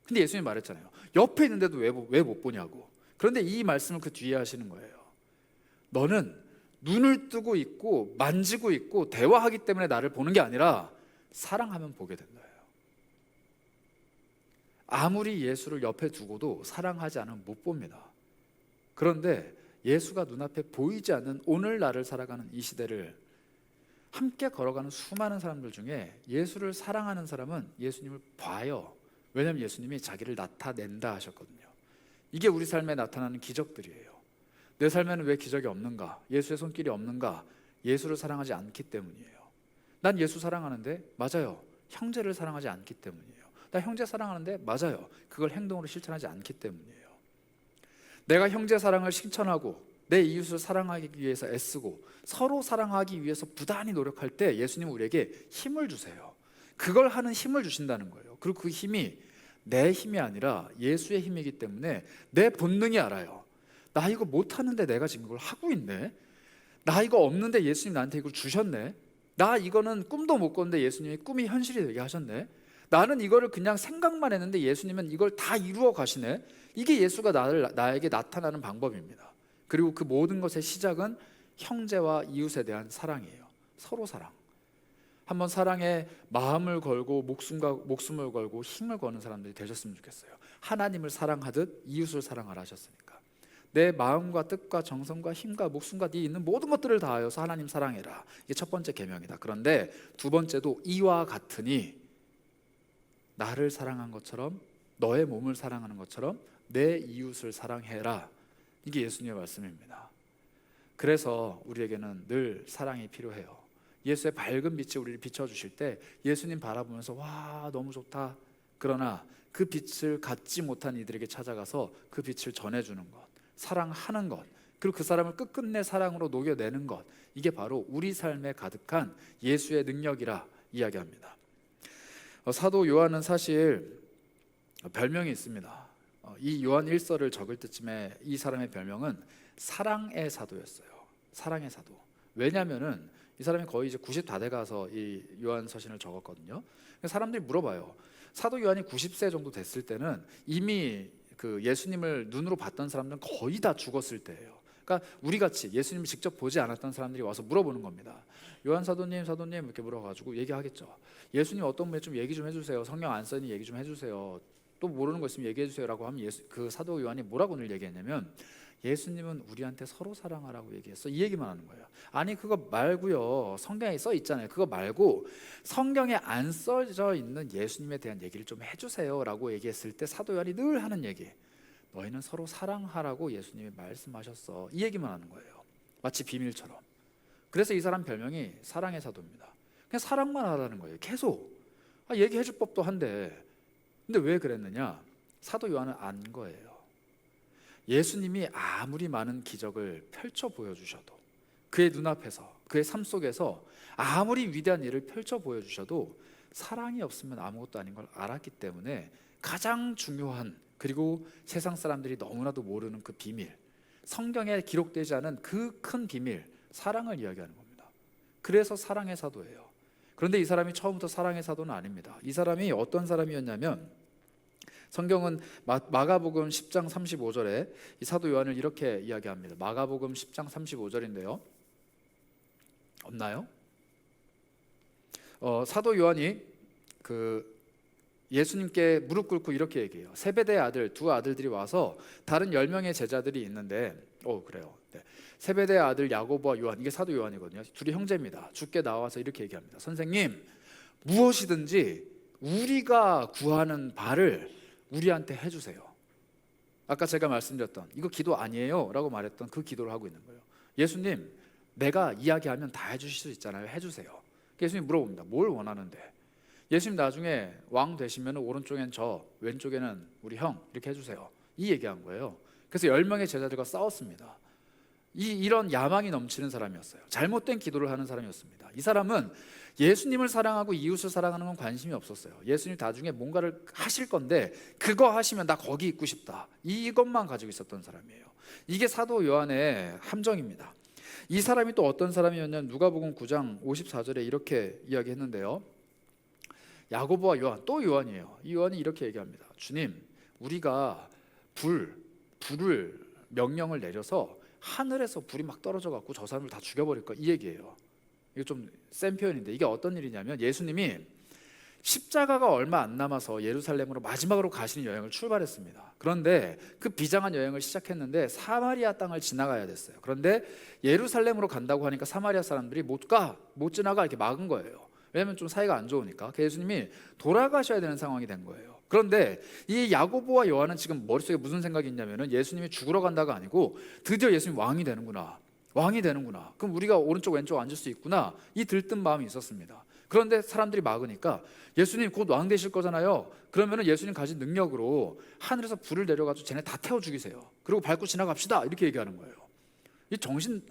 근데 예수님이 말했잖아요. 옆에 있는데도 왜 못 보냐고. 그런데 이 말씀을 그 뒤에 하시는 거예요. 너는 눈을 뜨고 있고 만지고 있고 대화하기 때문에 나를 보는 게 아니라 사랑하면 보게 된다. 아무리 예수를 옆에 두고도 사랑하지 않으면 못 봅니다. 그런데 예수가 눈앞에 보이지 않는 오늘 나를 살아가는 이 시대를 함께 걸어가는 수많은 사람들 중에 예수를 사랑하는 사람은 예수님을 봐요. 왜냐하면 예수님이 자기를 나타낸다 하셨거든요. 이게 우리 삶에 나타나는 기적들이에요. 내 삶에는 왜 기적이 없는가? 예수의 손길이 없는가? 예수를 사랑하지 않기 때문이에요. 난 예수 사랑하는데, 맞아요, 형제를 사랑하지 않기 때문이에요. 나 형제 사랑하는데, 맞아요, 그걸 행동으로 실천하지 않기 때문이에요. 내가 형제 사랑을 실천하고 내 이웃을 사랑하기 위해서 애쓰고 서로 사랑하기 위해서 부단히 노력할 때 예수님은 우리에게 힘을 주세요. 그걸 하는 힘을 주신다는 거예요. 그리고 그 힘이 내 힘이 아니라 예수의 힘이기 때문에 내 본능이 알아요. 나 이거 못하는데 내가 지금 이걸 하고 있네. 나 이거 없는데 예수님 나한테 이걸 주셨네. 나 이거는 꿈도 못 꿨는데 예수님이 꿈이 현실이 되게 하셨네. 나는 이거를 그냥 생각만 했는데 예수님은 이걸 다 이루어 가시네. 이게 예수가 나에게 나타나는 방법입니다. 그리고 그 모든 것의 시작은 형제와 이웃에 대한 사랑이에요. 서로 사랑. 한번 사랑에 마음을 걸고 목숨을 걸고 힘을 거는 사람들이 되셨으면 좋겠어요. 하나님을 사랑하듯 이웃을 사랑하라 하셨으니까. 내 마음과 뜻과 정성과 힘과 목숨과 네 있는 모든 것들을 다하여서 하나님 사랑해라. 이게 첫 번째 계명이다. 그런데 두 번째도 이와 같으니, 나를 사랑한 것처럼 너의 몸을 사랑하는 것처럼 내 이웃을 사랑해라. 이게 예수님의 말씀입니다. 그래서 우리에게는 늘 사랑이 필요해요. 예수의 밝은 빛이 우리를 비춰주실 때 예수님 바라보면서 와 너무 좋다. 그러나 그 빛을 갖지 못한 이들에게 찾아가서 그 빛을 전해주는 것, 사랑하는 것, 그리고 그 사람을 끝끝내 사랑으로 녹여내는 것, 이게 바로 우리 삶에 가득한 예수의 능력이라 이야기합니다. 사도 요한은 사실 별명이 있습니다. 이 요한 1서를 적을 때쯤에 이 사람의 별명은 사랑의 사도였어요. 사랑의 사도. 왜냐하면은 이 사람이 거의 이제 90 다 돼가서 이 요한 서신을 적었거든요. 사람들이 물어봐요. 사도 요한이 90세 정도 됐을 때는 이미 그 예수님을 눈으로 봤던 사람들은 거의 다 죽었을 때예요. 그러니까 우리같이 예수님을 직접 보지 않았던 사람들이 와서 물어보는 겁니다. 요한 사도님 이렇게 물어가지고 얘기하겠죠. 예수님 어떤 분이 좀 얘기 좀 해주세요. 성경 안 써니 얘기 좀 해주세요. 또 모르는 거 있으면 얘기해 주세요라고 하면 그 사도 요한이 뭐라고 늘 얘기했냐면, 예수님은 우리한테 서로 사랑하라고 얘기했어. 이 얘기만 하는 거예요. 아니 그거 말고요, 성경에 써 있잖아요. 그거 말고 성경에 안 써져 있는 예수님에 대한 얘기를 좀 해주세요라고 얘기했을 때 사도 요한이 늘 하는 얘기, 너희는 서로 사랑하라고 예수님이 말씀하셨어. 이 얘기만 하는 거예요. 마치 비밀처럼. 그래서 이 사람 별명이 사랑의 사도입니다. 그냥 사랑만 하라는 거예요. 계속 얘기해 줄 법도 한데. 근데 왜 그랬느냐? 사도 요한은 안 거예요. 예수님이 아무리 많은 기적을 펼쳐 보여주셔도, 그의 눈앞에서 그의 삶 속에서 아무리 위대한 일을 펼쳐 보여주셔도 사랑이 없으면 아무것도 아닌 걸 알았기 때문에 가장 중요한, 그리고 세상 사람들이 너무나도 모르는 그 비밀, 성경에 기록되지 않은 그 큰 비밀, 사랑을 이야기하는 겁니다. 그래서 사랑의 사도예요. 그런데 이 사람이 처음부터 사랑의 사도는 아닙니다. 이 사람이 어떤 사람이었냐면, 성경은 마가복음 10장 35절에 이 사도 요한을 이렇게 이야기합니다. 마가복음 10장 35절인데요. 없나요? 사도 요한이 예수님께 무릎 꿇고 이렇게 얘기해요. 세베대의 아들, 두 아들들이 와서 다른 10명의 제자들이 있는데, 그래요. 네. 세베대의 아들 야고보와 요한, 이게 사도 요한이거든요. 둘이 형제입니다. 주께 나와서 이렇게 얘기합니다. 선생님, 무엇이든지 우리가 구하는 바를 우리한테 해주세요. 아까 제가 말씀드렸던 이거 기도 아니에요 라고 말했던 그 기도를 하고 있는 거예요. 예수님, 내가 이야기하면 다 해주실 수 있잖아요. 해주세요. 예수님 물어봅니다. 뭘 원하는데? 예수님 나중에 왕 되시면 오른쪽엔 저, 왼쪽에는 우리 형, 이렇게 해주세요. 이 얘기한 거예요. 그래서 10명의 제자들과 싸웠습니다. 이런 야망이 넘치는 사람이었어요. 잘못된 기도를 하는 사람이었습니다. 이 사람은 예수님을 사랑하고 이웃을 사랑하는 건 관심이 없었어요. 예수님 나중에 뭔가를 하실 건데 그거 하시면 나 거기 있고 싶다, 이것만 가지고 있었던 사람이에요. 이게 사도 요한의 함정입니다. 이 사람이 또 어떤 사람이었냐면 누가복음 9장 54절에 이렇게 이야기했는데요. 야고보와 요한, 또 요한이에요. 이 요한이 이렇게 얘기합니다. 주님, 우리가 불을 명령을 내려서 하늘에서 불이 막 떨어져 갖고 저 사람을 다 죽여버릴 거야, 이 얘기예요. 이거 좀 센 표현인데, 이게 어떤 일이냐면 예수님이 십자가가 얼마 안 남아서 예루살렘으로 마지막으로 가시는 여행을 출발했습니다. 그런데 그 비장한 여행을 시작했는데 사마리아 땅을 지나가야 됐어요. 그런데 예루살렘으로 간다고 하니까 사마리아 사람들이 못 지나가 이렇게 막은 거예요. 왜냐하면 좀 사이가 안 좋으니까. 예수님이 돌아가셔야 되는 상황이 된 거예요. 그런데 이 야고보와 요한은 지금 머릿속에 무슨 생각이 있냐면은 예수님이 죽으러 간다가 아니고 드디어 예수님 왕이 되는구나. 그럼 우리가 오른쪽 왼쪽 앉을 수 있구나, 이 들뜬 마음이 있었습니다. 그런데 사람들이 막으니까 예수님 곧 왕 되실 거잖아요. 그러면은 예수님 가진 능력으로 하늘에서 불을 내려가지고 쟤네 다 태워 죽이세요. 그리고 밟고 지나갑시다, 이렇게 얘기하는 거예요. 이 정신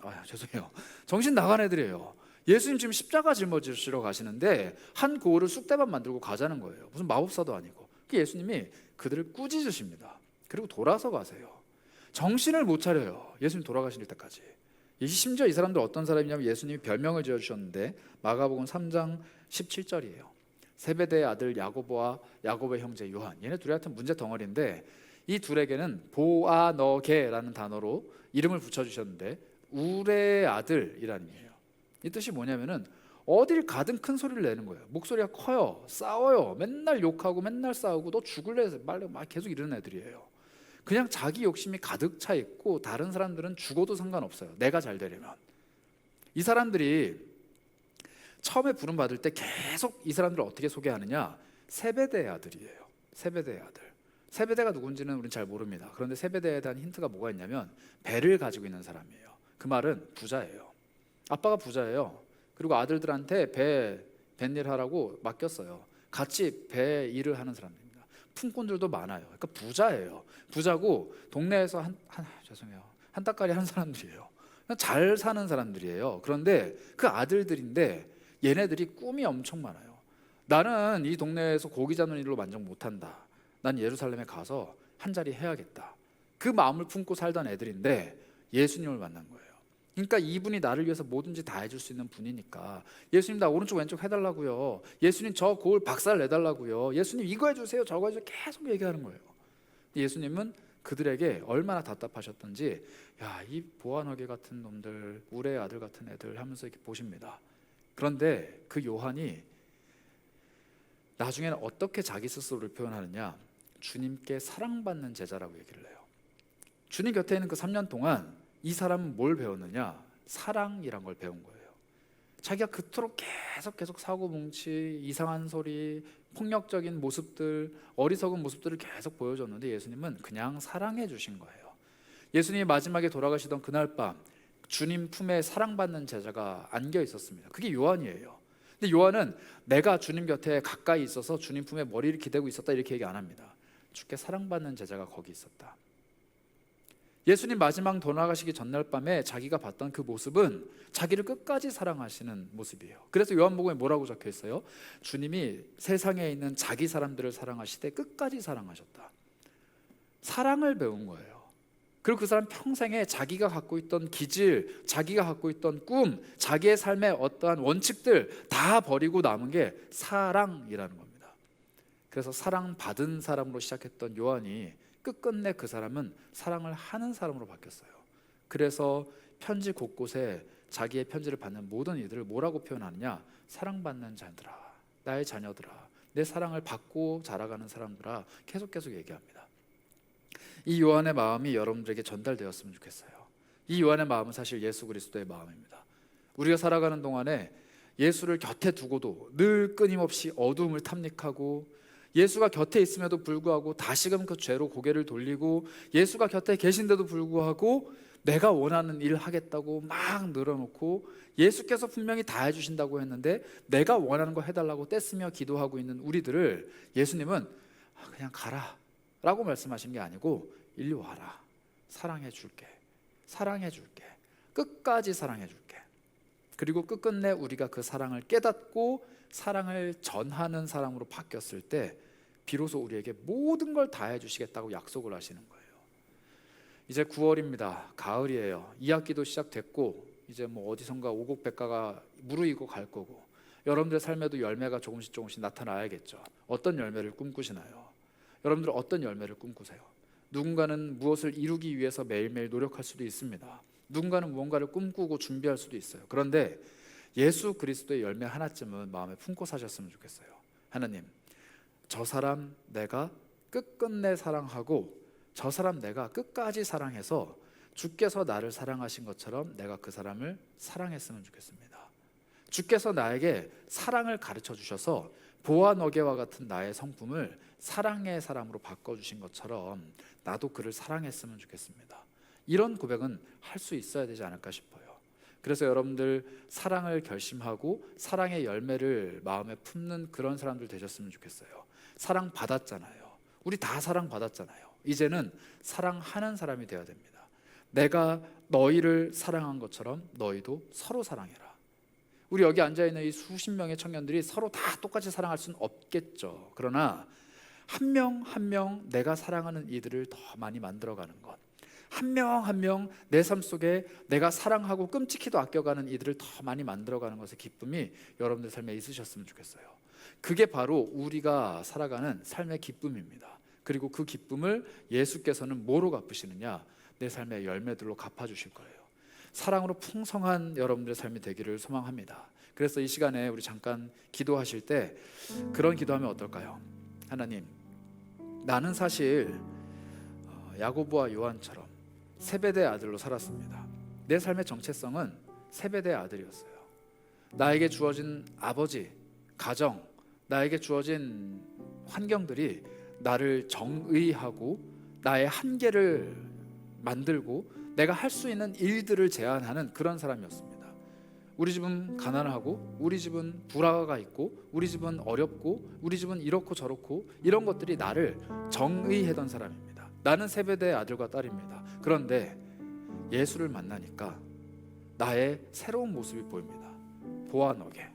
나간 애들이에요. 예수님 지금 십자가 짊어지시러 가시는데 한 고을을 쑥대밭 만들고 가자는 거예요. 무슨 마법사도 아니고. 예수님이 그들을 꾸짖으십니다. 그리고 돌아서 가세요. 정신을 못 차려요, 예수님 돌아가실 때까지. 심지어 이 사람들 어떤 사람이냐면 예수님이 별명을 지어주셨는데 마가복음 3장 17절이에요. 세베대의 아들 야고보와 야고보의 형제 요한, 얘네 둘한테는 문제 덩어리인데 이 둘에게는 보아너게라는 단어로 이름을 붙여주셨는데 우레의 아들이라는 의미예요. 이 뜻이 뭐냐면은 어딜 가든 큰 소리를 내는 거예요. 목소리가 커요, 싸워요, 맨날 욕하고 맨날 싸우고 너 죽을래 말래 막 계속 이러는 애들이에요. 그냥 자기 욕심이 가득 차 있고 다른 사람들은 죽어도 상관없어요, 내가 잘 되려면. 이 사람들이 처음에 부름 받을 때 계속 이 사람들을 어떻게 소개하느냐, 세베대의 아들이에요. 세베대의 아들. 세베대가 누군지는 우리는 잘 모릅니다. 그런데 세베대에 대한 힌트가 뭐가 있냐면 배를 가지고 있는 사람이에요. 그 말은 부자예요. 아빠가 부자예요. 그리고 아들들한테 뱃일 하라고 맡겼어요. 같이 배 일을 하는 사람입니다. 품꾼들도 많아요. 그러니까 부자예요. 부자고 동네에서 한 따까리 하는 사람들이에요. 잘 사는 사람들이에요. 그런데 그 아들들인데 얘네들이 꿈이 엄청 많아요. 나는 이 동네에서 고기 잡는 일로 만족 못한다. 난 예루살렘에 가서 한 자리 해야겠다. 그 마음을 품고 살던 애들인데 예수님을 만난 거예요. 그러니까 이분이 나를 위해서 뭐든지 다 해줄 수 있는 분이니까 예수님 나 오른쪽 왼쪽 해달라고요, 예수님 저 고을 박살 내달라고요, 예수님 이거 해주세요 저거 해주세요, 계속 얘기하는 거예요. 예수님은 그들에게 얼마나 답답하셨던지 이 보아너게 같은 놈들, 우레의 아들 같은 애들 하면서 이렇게 보십니다. 그런데 그 요한이 나중에는 어떻게 자기 스스로를 표현하느냐, 주님께 사랑받는 제자라고 얘기를 해요. 주님 곁에 있는 그 3년 동안 이 사람은 뭘 배웠느냐, 사랑이란 걸 배운 거예요. 자기가 그토록 계속 사고뭉치, 이상한 소리, 폭력적인 모습들, 어리석은 모습들을 계속 보여줬는데 예수님은 그냥 사랑해 주신 거예요. 예수님이 마지막에 돌아가시던 그날 밤 주님 품에 사랑받는 제자가 안겨 있었습니다. 그게 요한이에요. 근데 요한은 내가 주님 곁에 가까이 있어서 주님 품에 머리를 기대고 있었다 이렇게 얘기 안 합니다. 주께 사랑받는 제자가 거기 있었다. 예수님 마지막 돌아가시기 전날 밤에 자기가 봤던 그 모습은 자기를 끝까지 사랑하시는 모습이에요. 그래서 요한복음에 뭐라고 적혀 있어요? 주님이 세상에 있는 자기 사람들을 사랑하시되 끝까지 사랑하셨다. 사랑을 배운 거예요. 그리고 그 사람 평생에 자기가 갖고 있던 기질, 자기가 갖고 있던 꿈, 자기의 삶의 어떠한 원칙들 다 버리고 남은 게 사랑이라는 겁니다. 그래서 사랑받은 사람으로 시작했던 요한이 끝끝내 그 사람은 사랑을 하는 사람으로 바뀌었어요. 그래서 편지 곳곳에 자기의 편지를 받는 모든 이들을 뭐라고 표현하느냐? 사랑받는 자들아, 나의 자녀들아, 내 사랑을 받고 자라가는 사람들아, 계속 얘기합니다. 이 요한의 마음이 여러분들에게 전달되었으면 좋겠어요. 이 요한의 마음은 사실 예수 그리스도의 마음입니다. 우리가 살아가는 동안에 예수를 곁에 두고도 늘 끊임없이 어두움을 탐닉하고, 예수가 곁에 있음에도 불구하고 다시금 그 죄로 고개를 돌리고, 예수가 곁에 계신데도 불구하고 내가 원하는 일 하겠다고 막 늘어놓고, 예수께서 분명히 다 해주신다고 했는데 내가 원하는 거 해달라고 떼쓰며 기도하고 있는 우리들을 예수님은 그냥 가라 라고 말씀하신 게 아니고, 일리 와라, 사랑해 줄게, 사랑해 줄게, 끝까지 사랑해 줄게. 그리고 끝끝내 우리가 그 사랑을 깨닫고 사랑을 전하는 사람으로 바뀌었을 때 비로소 우리에게 모든 걸 다 해주시겠다고 약속을 하시는 거예요. 이제 9월입니다. 가을이에요. 2학기도 시작됐고 이제 뭐 어디선가 오곡백과가 무르익고 갈 거고, 여러분들의 삶에도 열매가 조금씩 나타나야겠죠. 어떤 열매를 꿈꾸시나요? 여러분들 어떤 열매를 꿈꾸세요? 누군가는 무엇을 이루기 위해서 매일매일 노력할 수도 있습니다. 누군가는 무언가를 꿈꾸고 준비할 수도 있어요. 그런데 예수 그리스도의 열매 하나쯤은 마음에 품고 사셨으면 좋겠어요. 하나님, 저 사람 내가 끝끝내 사랑하고 저 사람 내가 끝까지 사랑해서 주께서 나를 사랑하신 것처럼 내가 그 사람을 사랑했으면 좋겠습니다. 주께서 나에게 사랑을 가르쳐 주셔서 보아너게와 같은 나의 성품을 사랑의 사람으로 바꿔주신 것처럼 나도 그를 사랑했으면 좋겠습니다. 이런 고백은 할 수 있어야 되지 않을까 싶어요. 그래서 여러분들 사랑을 결심하고 사랑의 열매를 마음에 품는 그런 사람들 되셨으면 좋겠어요. 사랑 받았잖아요. 우리 다 사랑 받았잖아요. 이제는 사랑하는 사람이 되어야 됩니다. 내가 너희를 사랑한 것처럼 너희도 서로 사랑해라. 우리 여기 앉아있는 이 수십 명의 청년들이 서로 다 똑같이 사랑할 수는 없겠죠. 그러나 한 명 한 명 내가 사랑하는 이들을 더 많이 만들어가는 것, 한 명 한 명 내 삶 속에 내가 사랑하고 끔찍히도 아껴가는 이들을 더 많이 만들어가는 것의 기쁨이 여러분들 삶에 있으셨으면 좋겠어요. 그게 바로 우리가 살아가는 삶의 기쁨입니다. 그리고 그 기쁨을 예수께서는 뭐로 갚으시느냐? 내 삶의 열매들로 갚아주실 거예요. 사랑으로 풍성한 여러분들의 삶이 되기를 소망합니다. 그래서 이 시간에 우리 잠깐 기도하실 때 그런 기도하면 어떨까요? 하나님, 나는 사실 야고보와 요한처럼 세베대 아들로 살았습니다. 내 삶의 정체성은 세베대 아들이었어요. 나에게 주어진 아버지, 가정, 나에게 주어진 환경들이 나를 정의하고 나의 한계를 만들고 내가 할 수 있는 일들을 제한하는 그런 사람이었습니다. 우리 집은 가난하고 우리 집은 불화가 있고 우리 집은 어렵고 우리 집은 이렇고 저렇고 이런 것들이 나를 정의하던 사람입니다. 나는 세베대의 아들과 딸입니다. 그런데 예수를 만나니까 나의 새로운 모습이 보입니다. 보아너게,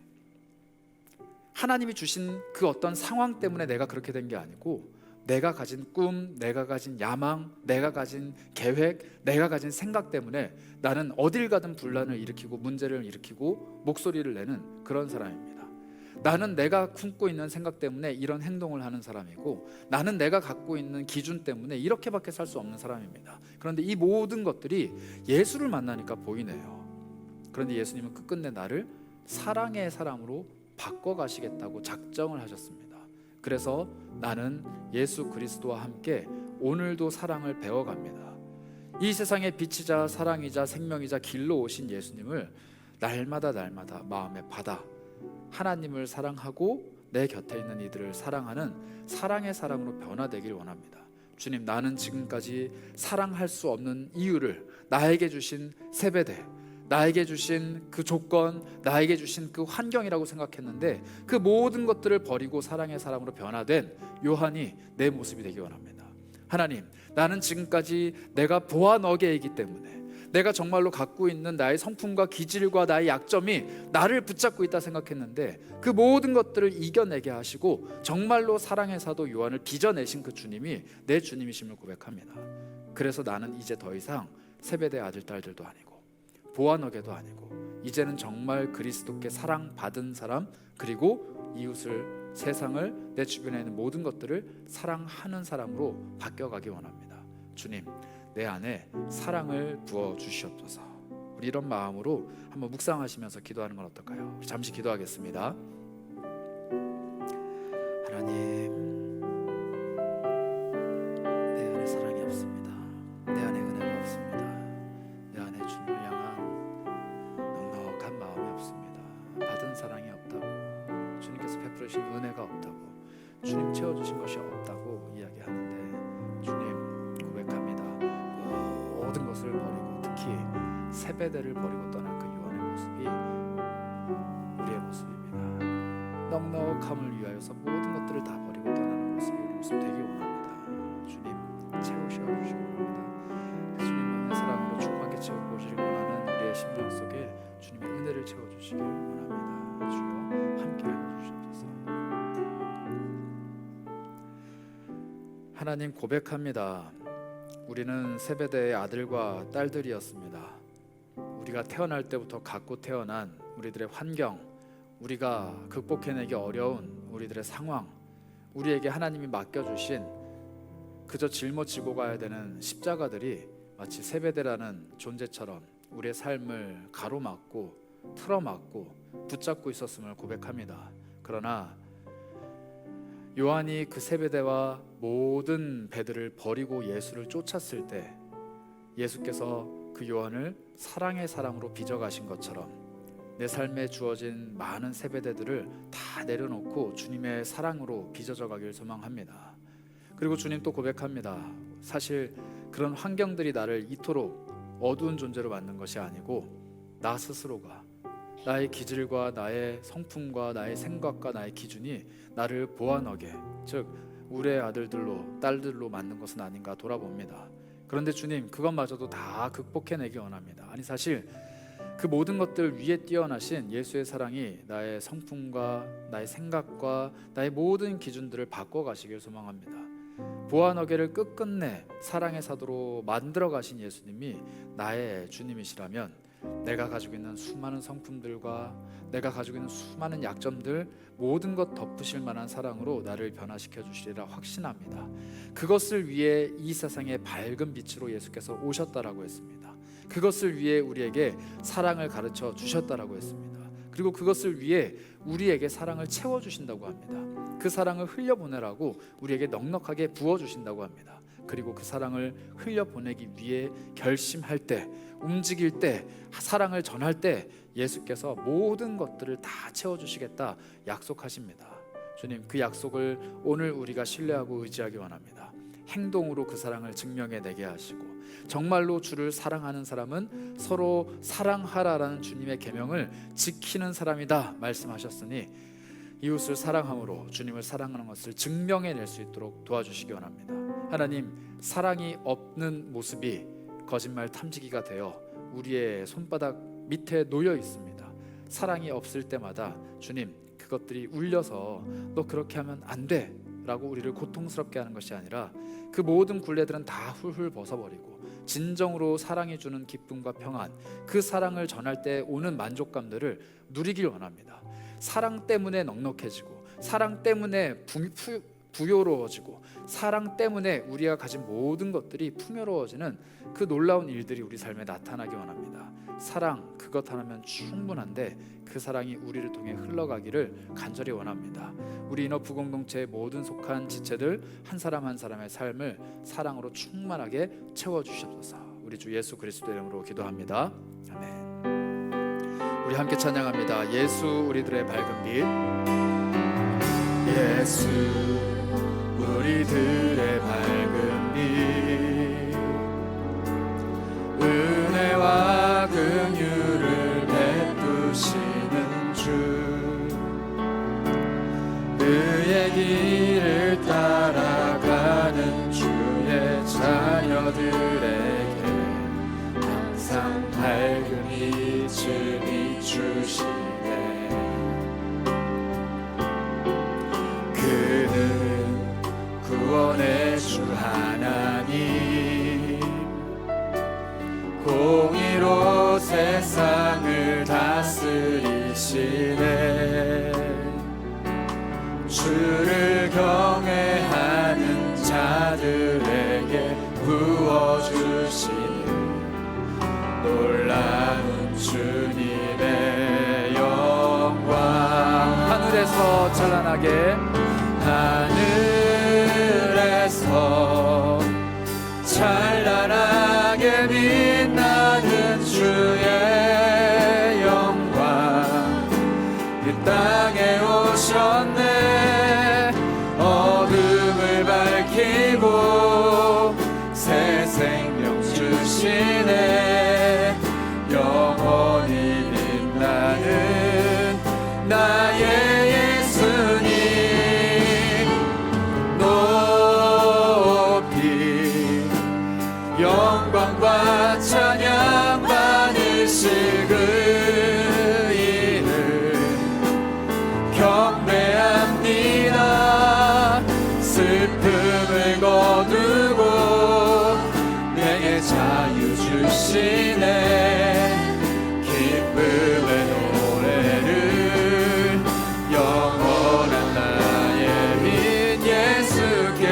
하나님이 주신 그 어떤 상황 때문에 내가 그렇게 된 게 아니고 내가 가진 꿈, 내가 가진 야망, 내가 가진 계획, 내가 가진 생각 때문에 나는 어딜 가든 분란을 일으키고 문제를 일으키고 목소리를 내는 그런 사람입니다. 나는 내가 품고 있는 생각 때문에 이런 행동을 하는 사람이고 나는 내가 갖고 있는 기준 때문에 이렇게밖에 살 수 없는 사람입니다. 그런데 이 모든 것들이 예수를 만나니까 보이네요. 그런데 예수님은 끝끝내 나를 사랑의 사람으로 바꿔가시겠다고 작정을 하셨습니다. 그래서 나는 예수 그리스도와 함께 오늘도 사랑을 배워갑니다. 이 세상의 빛이자 사랑이자 생명이자 길로 오신 예수님을 날마다 마음에 받아 하나님을 사랑하고 내 곁에 있는 이들을 사랑하는 사랑의 사람으로 변화되길 원합니다. 주님, 나는 지금까지 사랑할 수 없는 이유를 나에게 주신 세베대, 나에게 주신 그 조건, 나에게 주신 그 환경이라고 생각했는데 그 모든 것들을 버리고 사랑의 사람으로 변화된 요한이 내 모습이 되기 원합니다. 하나님, 나는 지금까지 내가 보안 어게이기 때문에 내가 정말로 갖고 있는 나의 성품과 기질과 나의 약점이 나를 붙잡고 있다 생각했는데 그 모든 것들을 이겨내게 하시고 정말로 사랑의 사도 요한을 빚어내신 그 주님이 내 주님이심을 고백합니다. 그래서 나는 이제 더 이상 세베대 아들 딸들도 아니고 보안 어게도 아니고 이제는 정말 그리스도께 사랑받은 사람, 그리고 이웃을, 세상을, 내 주변에 있는 모든 것들을 사랑하는 사람으로 바뀌어가기 원합니다. 주님, 내 안에 사랑을 부어 주시옵소서. 우리 이런 마음으로 한번 묵상하시면서 기도하는 건 어떨까요? 우리 잠시 기도하겠습니다. 하나님, 내 안에 사랑이 없습니다. 내 안에 은혜가 없습니다. 내 안에 주님을 향한 넉넉한 마음이 없습니다. 받은 사랑이 없다고, 주님께서 베풀으신 은혜가 없다고, 주님 채워주신 것이 없다고 이야기하는데, 주님 고백합니다. 모든 것을 버리고 특히 세베대를 버리고 떠난 그 요한의 모습이 우리의 모습입니다. 넉넉함을 위하여서 모든 것들을 다 버리고 떠나는 모습이 우리 모습 되기 원합니다. 주님 채우셔 주시기 원합니다. 주님의 사랑으로 충만하게 채워주시기 원하는 우리의 심령 속에 주님의 은혜를 채워주시길 원합니다. 주여 함께하여 주시옵소서. 하나님 고백합니다. 우리는 세베대의 아들과 딸들이었습니다. 우리가 태어날 때부터 갖고 태어난 우리들의 환경, 우리가 극복해내기 어려운 우리들의 상황, 우리에게 하나님이 맡겨주신 그저 짊어지고 가야 되는 십자가들이 마치 세베대라는 존재처럼 우리의 삶을 가로막고 틀어막고 붙잡고 있었음을 고백합니다. 그러나 요한이 그 세베대와 모든 배들을 버리고 예수를 쫓았을 때 예수께서 그 요한을 사랑의 사람으로 빚어가신 것처럼 내 삶에 주어진 많은 세베대들을 다 내려놓고 주님의 사랑으로 빚어져 가길 소망합니다. 그리고 주님 또 고백합니다. 사실 그런 환경들이 나를 이토록 어두운 존재로 만든 것이 아니고 나 스스로가 나의 기질과 나의 성품과 나의 생각과 나의 기준이 나를 보완하게, 즉 우리의 아들들로 딸들로 만든 것은 아닌가 돌아봅니다. 그런데 주님, 그것마저도 다 극복해내기 원합니다. 아니 사실 그 모든 것들 위에 뛰어나신 예수의 사랑이 나의 성품과 나의 생각과 나의 모든 기준들을 바꿔가시길 소망합니다. 보완어게를 끝끝내 사랑의 사도로 만들어 가신 예수님이 나의 주님이시라면 내가 가지고 있는 수많은 성품들과 내가 가지고 있는 수많은 약점들 모든 것 덮으실 만한 사랑으로 나를 변화시켜 주시리라 확신합니다. 그것을 위해 이 세상의 밝은 빛으로 예수께서 오셨다라고 했습니다. 그것을 위해 우리에게 사랑을 가르쳐 주셨다라고 했습니다. 그리고 그것을 위해 우리에게 사랑을 채워주신다고 합니다. 그 사랑을 흘려보내라고 우리에게 넉넉하게 부어주신다고 합니다. 그리고 그 사랑을 흘려보내기 위해 결심할 때, 움직일 때, 사랑을 전할 때 예수께서 모든 것들을 다 채워주시겠다 약속하십니다. 주님, 그 약속을 오늘 우리가 신뢰하고 의지하기 원합니다. 행동으로 그 사랑을 증명해내게 하시고 정말로 주를 사랑하는 사람은 서로 사랑하라라는 주님의 계명을 지키는 사람이다 말씀하셨으니 이웃을 사랑함으로 주님을 사랑하는 것을 증명해낼 수 있도록 도와주시기 원합니다. 하나님, 사랑이 없는 모습이 거짓말 탐지기가 되어 우리의 손바닥 밑에 놓여 있습니다. 사랑이 없을 때마다 주님, 그것들이 울려서 너 그렇게 하면 안 돼 라고 우리를 고통스럽게 하는 것이 아니라 그 모든 굴레들은 다 훌훌 벗어버리고 진정으로 사랑이 주는 기쁨과 평안, 그 사랑을 전할 때 오는 만족감들을 누리길 원합니다. 사랑 때문에 넉넉해지고 사랑 때문에 부요로워지고 사랑 때문에 우리가 가진 모든 것들이 풍요로워지는 그 놀라운 일들이 우리 삶에 나타나기 원합니다. 사랑, 그것 하나면 충분한데 그 사랑이 우리를 통해 흘러가기를 간절히 원합니다. 우리 인어 부공동체의 모든 속한 지체들 한 사람 한 사람의 삶을 사랑으로 충만하게 채워주시옵소서. 우리 주 예수 그리스도의 이름으로 기도합니다. 아멘. 우리 함께 찬양합니다. 예수 우리들의 밝은 빛. 예수 우리들의 밝은 빛, 은혜와 긍휼을 베푸시는 주, 그의 길을 따라가는 주의 하늘에서 찬란하게 하늘에서 찬란하게 빛나는 주의 영광 이 땅에 오셨네. 어둠을 밝히고 새 생명 주시네. 영원히 빛나는 나의 예수님 높이 영광과 찬양 받으실 그 이름 경배합니다. 슬픔을 거두고 내게 자유 주시네. 기쁨의 노래를 영원한 나의 빛 예수께.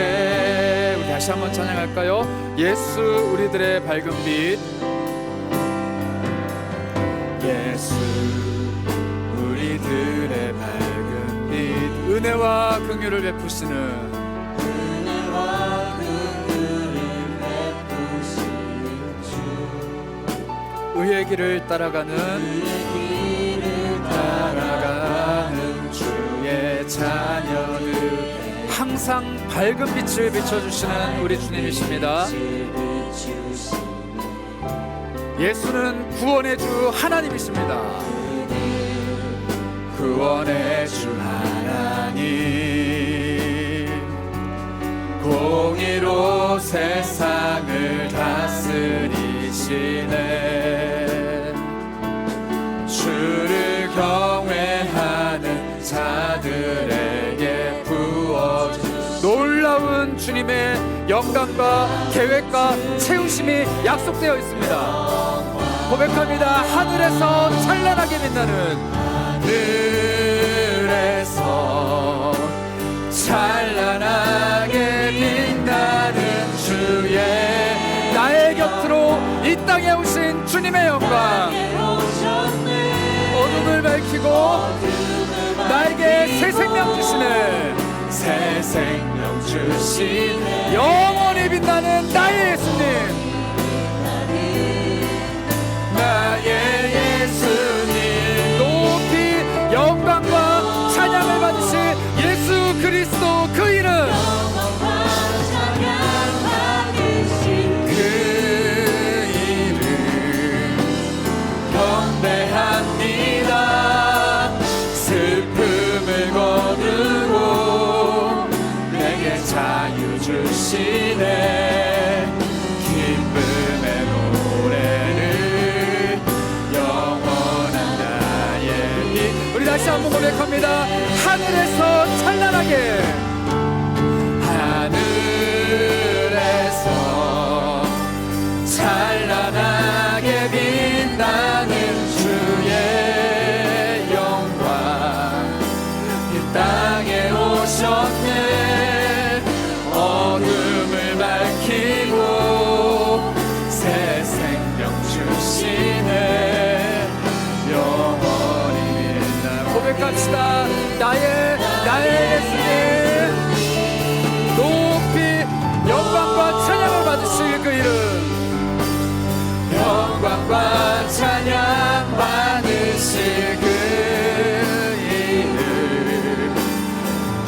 우리 다시 한번 찬양할까요? 예수 우리들의 밝은 빛. 예수 우리들의 밝은 빛. 은혜와 긍휼을 베푸시는 의의 길을 따라가는 주의 자녀들. 항상 밝은 빛을 비춰주시는 우리 주님이십니다. 예수는 구원의 주 하나님이십니다. 구원의 주 하나님 공의로 세상을 다스리시네. 주를 경외하는 자들에게 부어주 놀라운 주님의 영광과 계획과 채우심이 약속되어 있습니다. 고백합니다. 하늘에서 찬란하게 빛나는 하늘에서 찬란하게 빛나는 주의 나의 곁으로 이 땅에 오신 주님의 영광 어둠을 밝히고 나에게 새 생명 주시네. 새 생명 주신 영원히 빛나는 나의 예수님 나의 예수님 높이 영광과 찬양을 받으실 예수 그리스도 그 이름 그 이름 경배합니다. 슬픔을 거두고 내게 자유 주시네. 기쁨의 노래를 영원한 나의 빛. 우리 다시 한번 고백합니다. 하늘에서 찬란하게 하늘에서 찬란하게 빛나는 주의 영광 이 땅에 오셨네. 어둠을 밝히고 새 생명 주시네. 영원히 빛나 고백합시다. 나의 예수님 높이 영광과 찬양을 받으실 그 이름 영광과 찬양 받으실 그 이름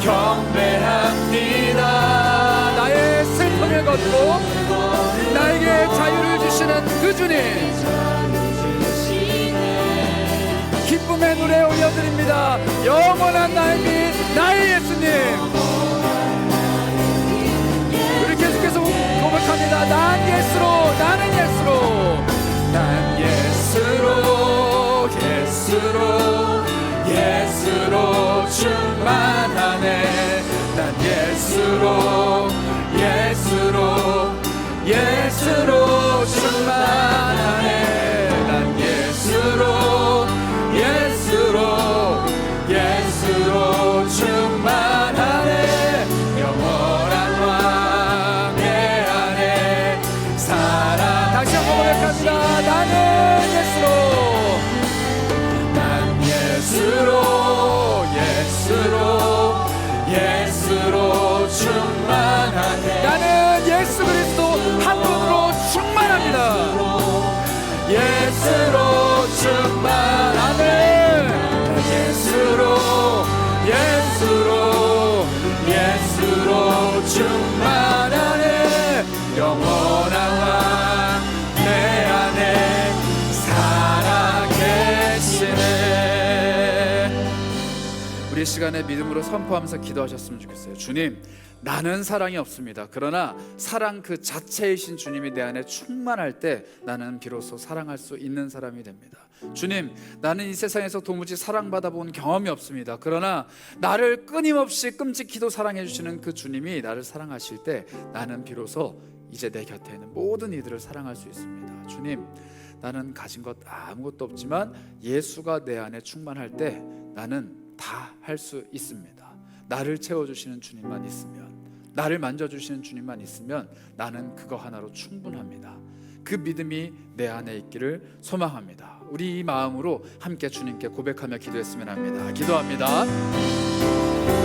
경배합니다. 나의 슬픔을 걷고 나에게 자유를 주시는 그 주님 기쁨의 노래 올려드립니다. 영원한 나의 빛 나의 예수님. 우리 계속해서 고백합니다. 난 예수로 나는 예수로 난 예수로 충만하네. 난 예수로 충만하네. 난 예수로 충만하네. 영원한 왕의 안에 살아. 다시 한번 고백합니다. 나는 예수로 시간에 믿음으로 선포하면서 기도하셨으면 좋겠어요. 주님, 나는 사랑이 없습니다. 그러나 사랑 그 자체이신 주님이 내 안에 충만할 때 나는 비로소 사랑할 수 있는 사람이 됩니다. 주님, 나는 이 세상에서 도무지 사랑받아 본 경험이 없습니다. 그러나 나를 끊임없이 끔찍히도 사랑해 주시는 그 주님이 나를 사랑하실 때 나는 비로소 이제 내 곁에 있는 모든 이들을 사랑할 수 있습니다. 주님, 나는 가진 것 아무것도 없지만 예수가 내 안에 충만할 때 나는 다 할 수 있습니다. 나를 채워주시는 주님만 있으면, 나를 만져주시는 주님만 있으면 나는 그거 하나로 충분합니다. 그 믿음이 내 안에 있기를 소망합니다. 우리 이 마음으로 함께 주님께 고백하며 기도했으면 합니다. 기도합니다.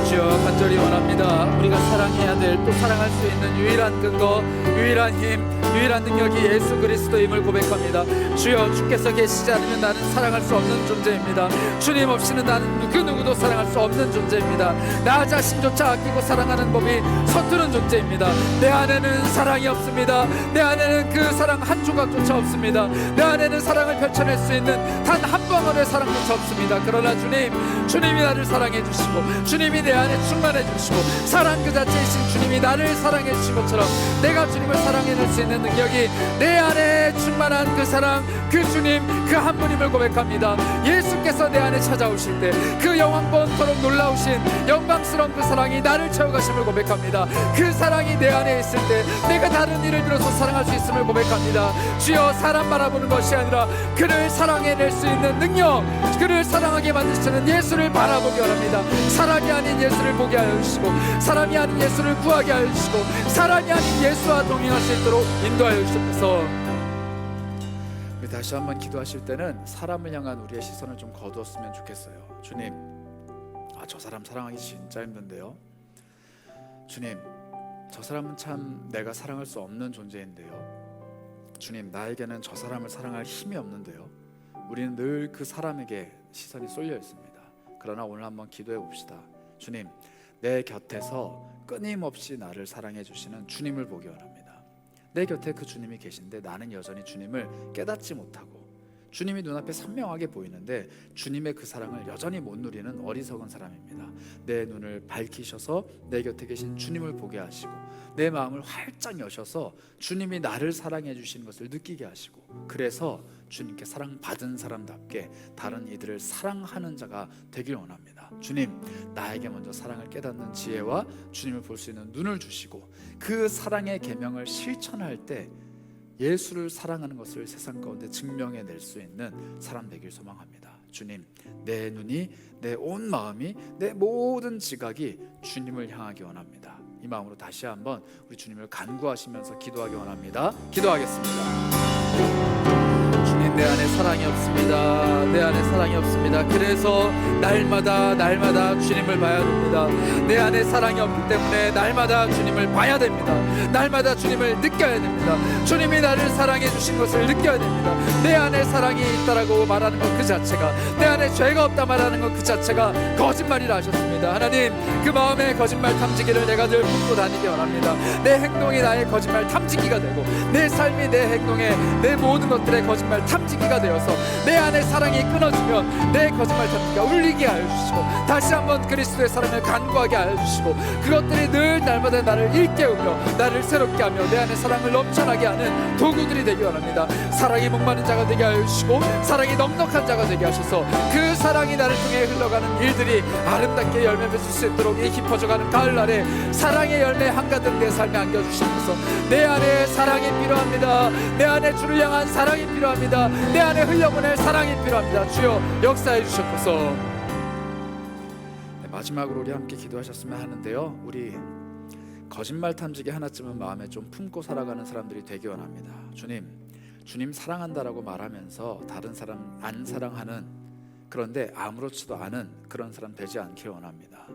주여, 간절히 원합니다. 우리가 사랑해야 될, 또 사랑할 수 있는 유일한 근거, 유일한 힘, 유일한 능력이 예수 그리스도임을 고백합니다. 주여, 주께서 계시지 않으면 나는 사랑할 수 없는 존재입니다. 주님 없이는 나는 그 누구도 사랑할 수 없는 존재입니다. 나 자신조차 아끼고 사랑하는 법이 서투른 존재입니다. 내 안에는 사랑이 없습니다. 내 안에는 그 사랑 한 조각조차 없습니다. 내 안에는 사랑을 펼쳐낼 수 있는 단 한 방울의 사랑조차 없습니다. 그러나 주님이 나를 사랑해 주시고, 주님이 내 안에 충만해 주시고, 사랑 그 자체이신 주님이 나를 사랑해 주신 것처럼 내가 주님을 사랑해낼 수 있는 능력이 내 안에 충만한 그 사랑, 그 주님, 그 한 분임을 고백합니다. 예수께서 내 안에 찾아오실 때 그 영원토록 놀라우신 영광스러운 그 사랑이 나를 채워가심을 고백합니다. 그 사랑이 내 안에 있을 때 내가 다른 일을 비로소 사랑할 수 있음을 고백합니다. 주여, 사람 바라보는 것이 아니라 그를 사랑해낼 수 있는 능력, 그를 사랑하게 만드시는 예수를 바라보기 원합니다. 사람이 아닌 예수를 보게 하여 주시고, 사람이 아닌 예수를 구하게 하여 주시고, 사람이 아닌 예수와 동행할 수 있도록 인도하여 주옵소서. 다시 한번 기도하실 때는 사람을 향한 우리의 시선을 좀 거두었으면 좋겠어요. 주님, 저 사람 사랑하기 진짜 힘든데요. 주님, 저 사람은 참 내가 사랑할 수 없는 존재인데요. 주님, 나에게는 저 사람을 사랑할 힘이 없는데요. 우리는 늘 그 사람에게 시선이 쏠려 있습니다. 그러나 오늘 한번 기도해 봅시다. 주님, 내 곁에서 끊임없이 나를 사랑해 주시는 주님을 보기 원합니다. 내 곁에 그 주님이 계신데 나는 여전히 주님을 깨닫지 못하고, 주님이 눈앞에 선명하게 보이는데 주님의 그 사랑을 여전히 못 누리는 어리석은 사람입니다. 내 눈을 밝히셔서 내 곁에 계신 주님을 보게 하시고, 내 마음을 활짝 여셔서 주님이 나를 사랑해 주시는 것을 느끼게 하시고, 그래서 주님께 사랑받은 사람답게 다른 이들을 사랑하는 자가 되길 원합니다. 주님, 나에게 먼저 사랑을 깨닫는 지혜와 주님을 볼 수 있는 눈을 주시고, 그 사랑의 계명을 실천할 때 예수를 사랑하는 것을 세상 가운데 증명해낼 수 있는 사람 되길 소망합니다. 주님, 내 눈이, 내 온 마음이, 내 모든 지각이 주님을 향하기 원합니다. 이 마음으로 다시 한번 우리 주님을 간구하시면서 기도하기 원합니다. 기도하겠습니다. 주님, 내 안에 사랑이 없습니다. 내 안에 사랑이 없습니다. 그래서 날마다 주님을 봐야 됩니다. 내 안에 사랑이 없기 때문에 날마다 주님을 봐야 됩니다. 날마다 주님을 느껴야 됩니다. 주님이 나를 사랑해 주신 것을 느껴야 됩니다. 내 안에 사랑이 있다라고 말하는 것 그 자체가, 내 안에 죄가 없다 말하는 것 그 자체가 거짓말이라 하셨습니다. 하나님, 그 마음의 거짓말 탐지기를 내가 늘 품고 다니기 원합니다. 내 행동이 나의 거짓말 탐지기가 되고, 내 삶이 내 행동에, 내 모든 것들의 거짓말 탐지기가 되어서 내 안에 사랑이 끊어지면 내 거짓말 탐지기가 울리게 하여 주시고, 다시 한번 그리스도의 사랑을 간구하게 하여 주시고, 그것들이 늘 날마다 나를 일깨우며 나를 새롭게 하며 내 안에 사랑을 넘쳐나게 하는 도구들이 되기 원합니다. 사랑이 목마른 자가 되게 하여 주시고, 사랑이 넉넉한 자가 되게 하셔서 그 사랑이 나를 통해 흘러가는 일들이 아름답게 열매 맺을 수 있도록 이 깊어져가는 가을날에 사랑의 열매 한가득 내 삶에 안겨주시면서 내 안에 사랑이 필요합니다. 내 안에 주를 향한 사랑이 필요합니다. 내 안에 흘려보낼 사랑이 필요합니다. 주여, 역사해 주셨소서. 마지막으로 우리 함께 기도하셨으면 하는데요, 우리 거짓말 탐지기 하나쯤은 마음에 좀 품고 살아가는 사람들이 되기 원합니다. 주님 사랑한다라고 말하면서 다른 사람 안 사랑하는, 그런데 아무렇지도 않은 그런 사람 되지 않길 원합니다.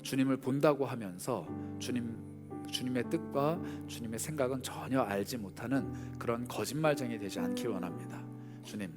주님을 본다고 하면서 주님의 뜻과 주님의 생각은 전혀 알지 못하는 그런 거짓말쟁이 되지 않길 원합니다. 주님,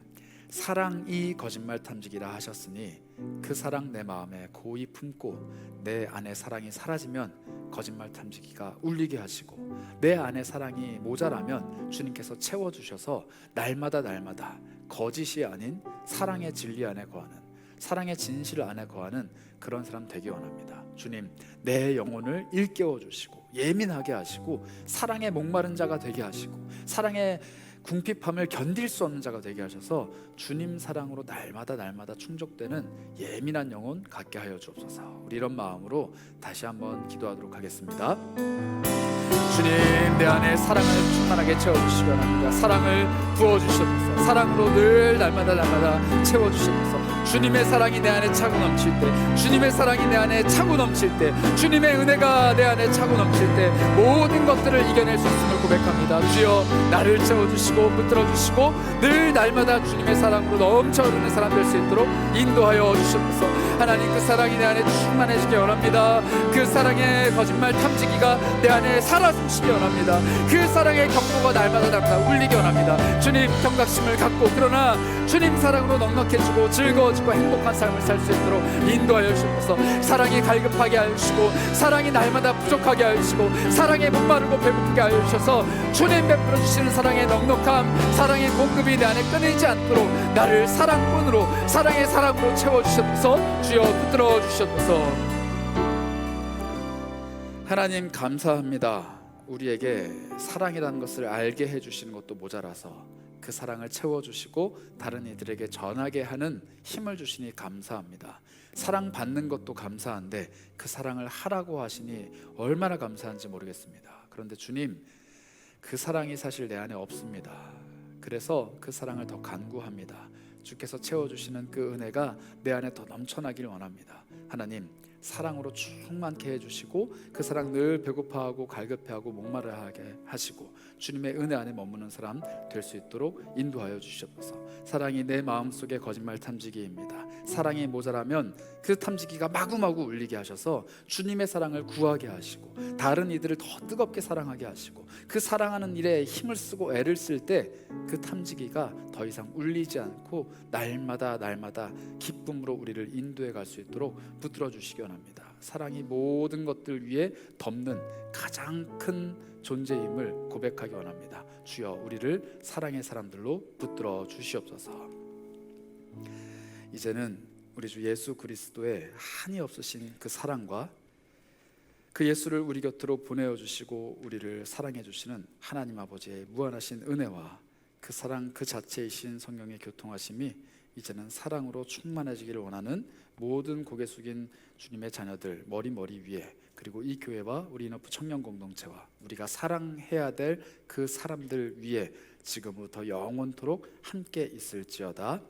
사랑이 거짓말 탐지기라 하셨으니 그 사랑 내 마음에 고이 품고 내 안에 사랑이 사라지면 거짓말 탐지기가 울리게 하시고, 내 안에 사랑이 모자라면 주님께서 채워주셔서 날마다 거짓이 아닌 사랑의 진리 안에 거하는, 사랑의 진실 안에 거하는 그런 사람 되기 원합니다. 주님, 내 영혼을 일깨워 주시고 예민하게 하시고 사랑에 목마른 자가 되게 하시고 사랑의 궁핍함을 견딜 수 없는 자가 되게 하셔서 주님 사랑으로 날마다 충족되는 예민한 영혼 갖게 하여 주옵소서. 우리 이런 마음으로 다시 한번 기도하도록 하겠습니다. 주님, 내 안에 사랑을 충만하게 채워주시기 바랍니다. 사랑을 부어주셔서 사랑으로 늘 날마다 채워주셔서 주님의 사랑이 내 안에 차고 넘칠 때, 주님의 사랑이 내 안에 차고 넘칠 때, 주님의 은혜가 내 안에 차고 넘칠 때 모든 것들을 이겨낼 수 있음을 고백합니다. 주여, 나를 채워주시고 붙들어주시고 늘 날마다 주님의 사랑으로 넘쳐 흐르는 사람 될 수 있도록 인도하여 주시옵소서. 하나님, 그 사랑이 내 안에 충만해지기 원합니다. 그 사랑의 거짓말 탐지기가 내 안에 살아 숨쉬기 원합니다. 그 사랑의 경보가 날마다 울리기 원합니다. 주님, 경각심을 갖고 그러나 주님 사랑으로 넉넉해지고 즐거워지고 행복한 삶을 살 수 있도록 인도하여 주시옵소서. 사랑이 갈급하게 하여 주시고 사랑이 날마다 부족하게 하여 주시고 사랑에 목마르고 배고프게 하여 주셔서 주님 베풀어 주시는 사랑의 넉넉함, 사랑의 공급이 내 안에 끊이지 않도록 나를 사랑꾼으로, 사랑의 사랑으로 채워주셔서 주여 붙들어 주셔서. 하나님, 감사합니다. 우리에게 사랑이라는 것을 알게 해주시는 것도 모자라서 그 사랑을 채워주시고 다른 이들에게 전하게 하는 힘을 주시니 감사합니다. 사랑받는 것도 감사한데 그 사랑을 하라고 하시니 얼마나 감사한지 모르겠습니다. 그런데 주님, 그 사랑이 사실 내 안에 없습니다. 그래서 그 사랑을 더 간구합니다. 주께서 채워주시는 그 은혜가 내 안에 더 넘쳐나길 원합니다. 하나님, 사랑으로 충만케 해주시고 그 사랑 늘 배고파하고 갈급해하고 목마르하게 하시고 주님의 은혜 안에 머무는 사람 될 수 있도록 인도하여 주시옵소서. 사랑이 내 마음속의 거짓말 탐지기입니다. 사랑이 모자라면 그 탐지기가 마구마구 울리게 하셔서 주님의 사랑을 구하게 하시고 다른 이들을 더 뜨겁게 사랑하게 하시고 그 사랑하는 일에 힘을 쓰고 애를 쓸 때 그 탐지기가 더 이상 울리지 않고 날마다 기쁨으로 우리를 인도해 갈 수 있도록 붙들어 주시기 원합니다. 사랑이 모든 것들 위에 덮는 가장 큰 존재임을 고백하기 원합니다. 주여, 우리를 사랑의 사람들로 붙들어 주시옵소서. 이제는 우리 주 예수 그리스도의 한이 없으신 그 사랑과 그 예수를 우리 곁으로 보내어 주시고 우리를 사랑해 주시는 하나님 아버지의 무한하신 은혜와 그 사랑 그 자체이신 성령의 교통하심이 이제는 사랑으로 충만해지기를 원하는 모든 고개 숙인 주님의 자녀들 머리 위에, 그리고 이 교회와 우리 인어프 청년 공동체와 우리가 사랑해야 될 그 사람들 위에 지금부터 영원토록 함께 있을지어다.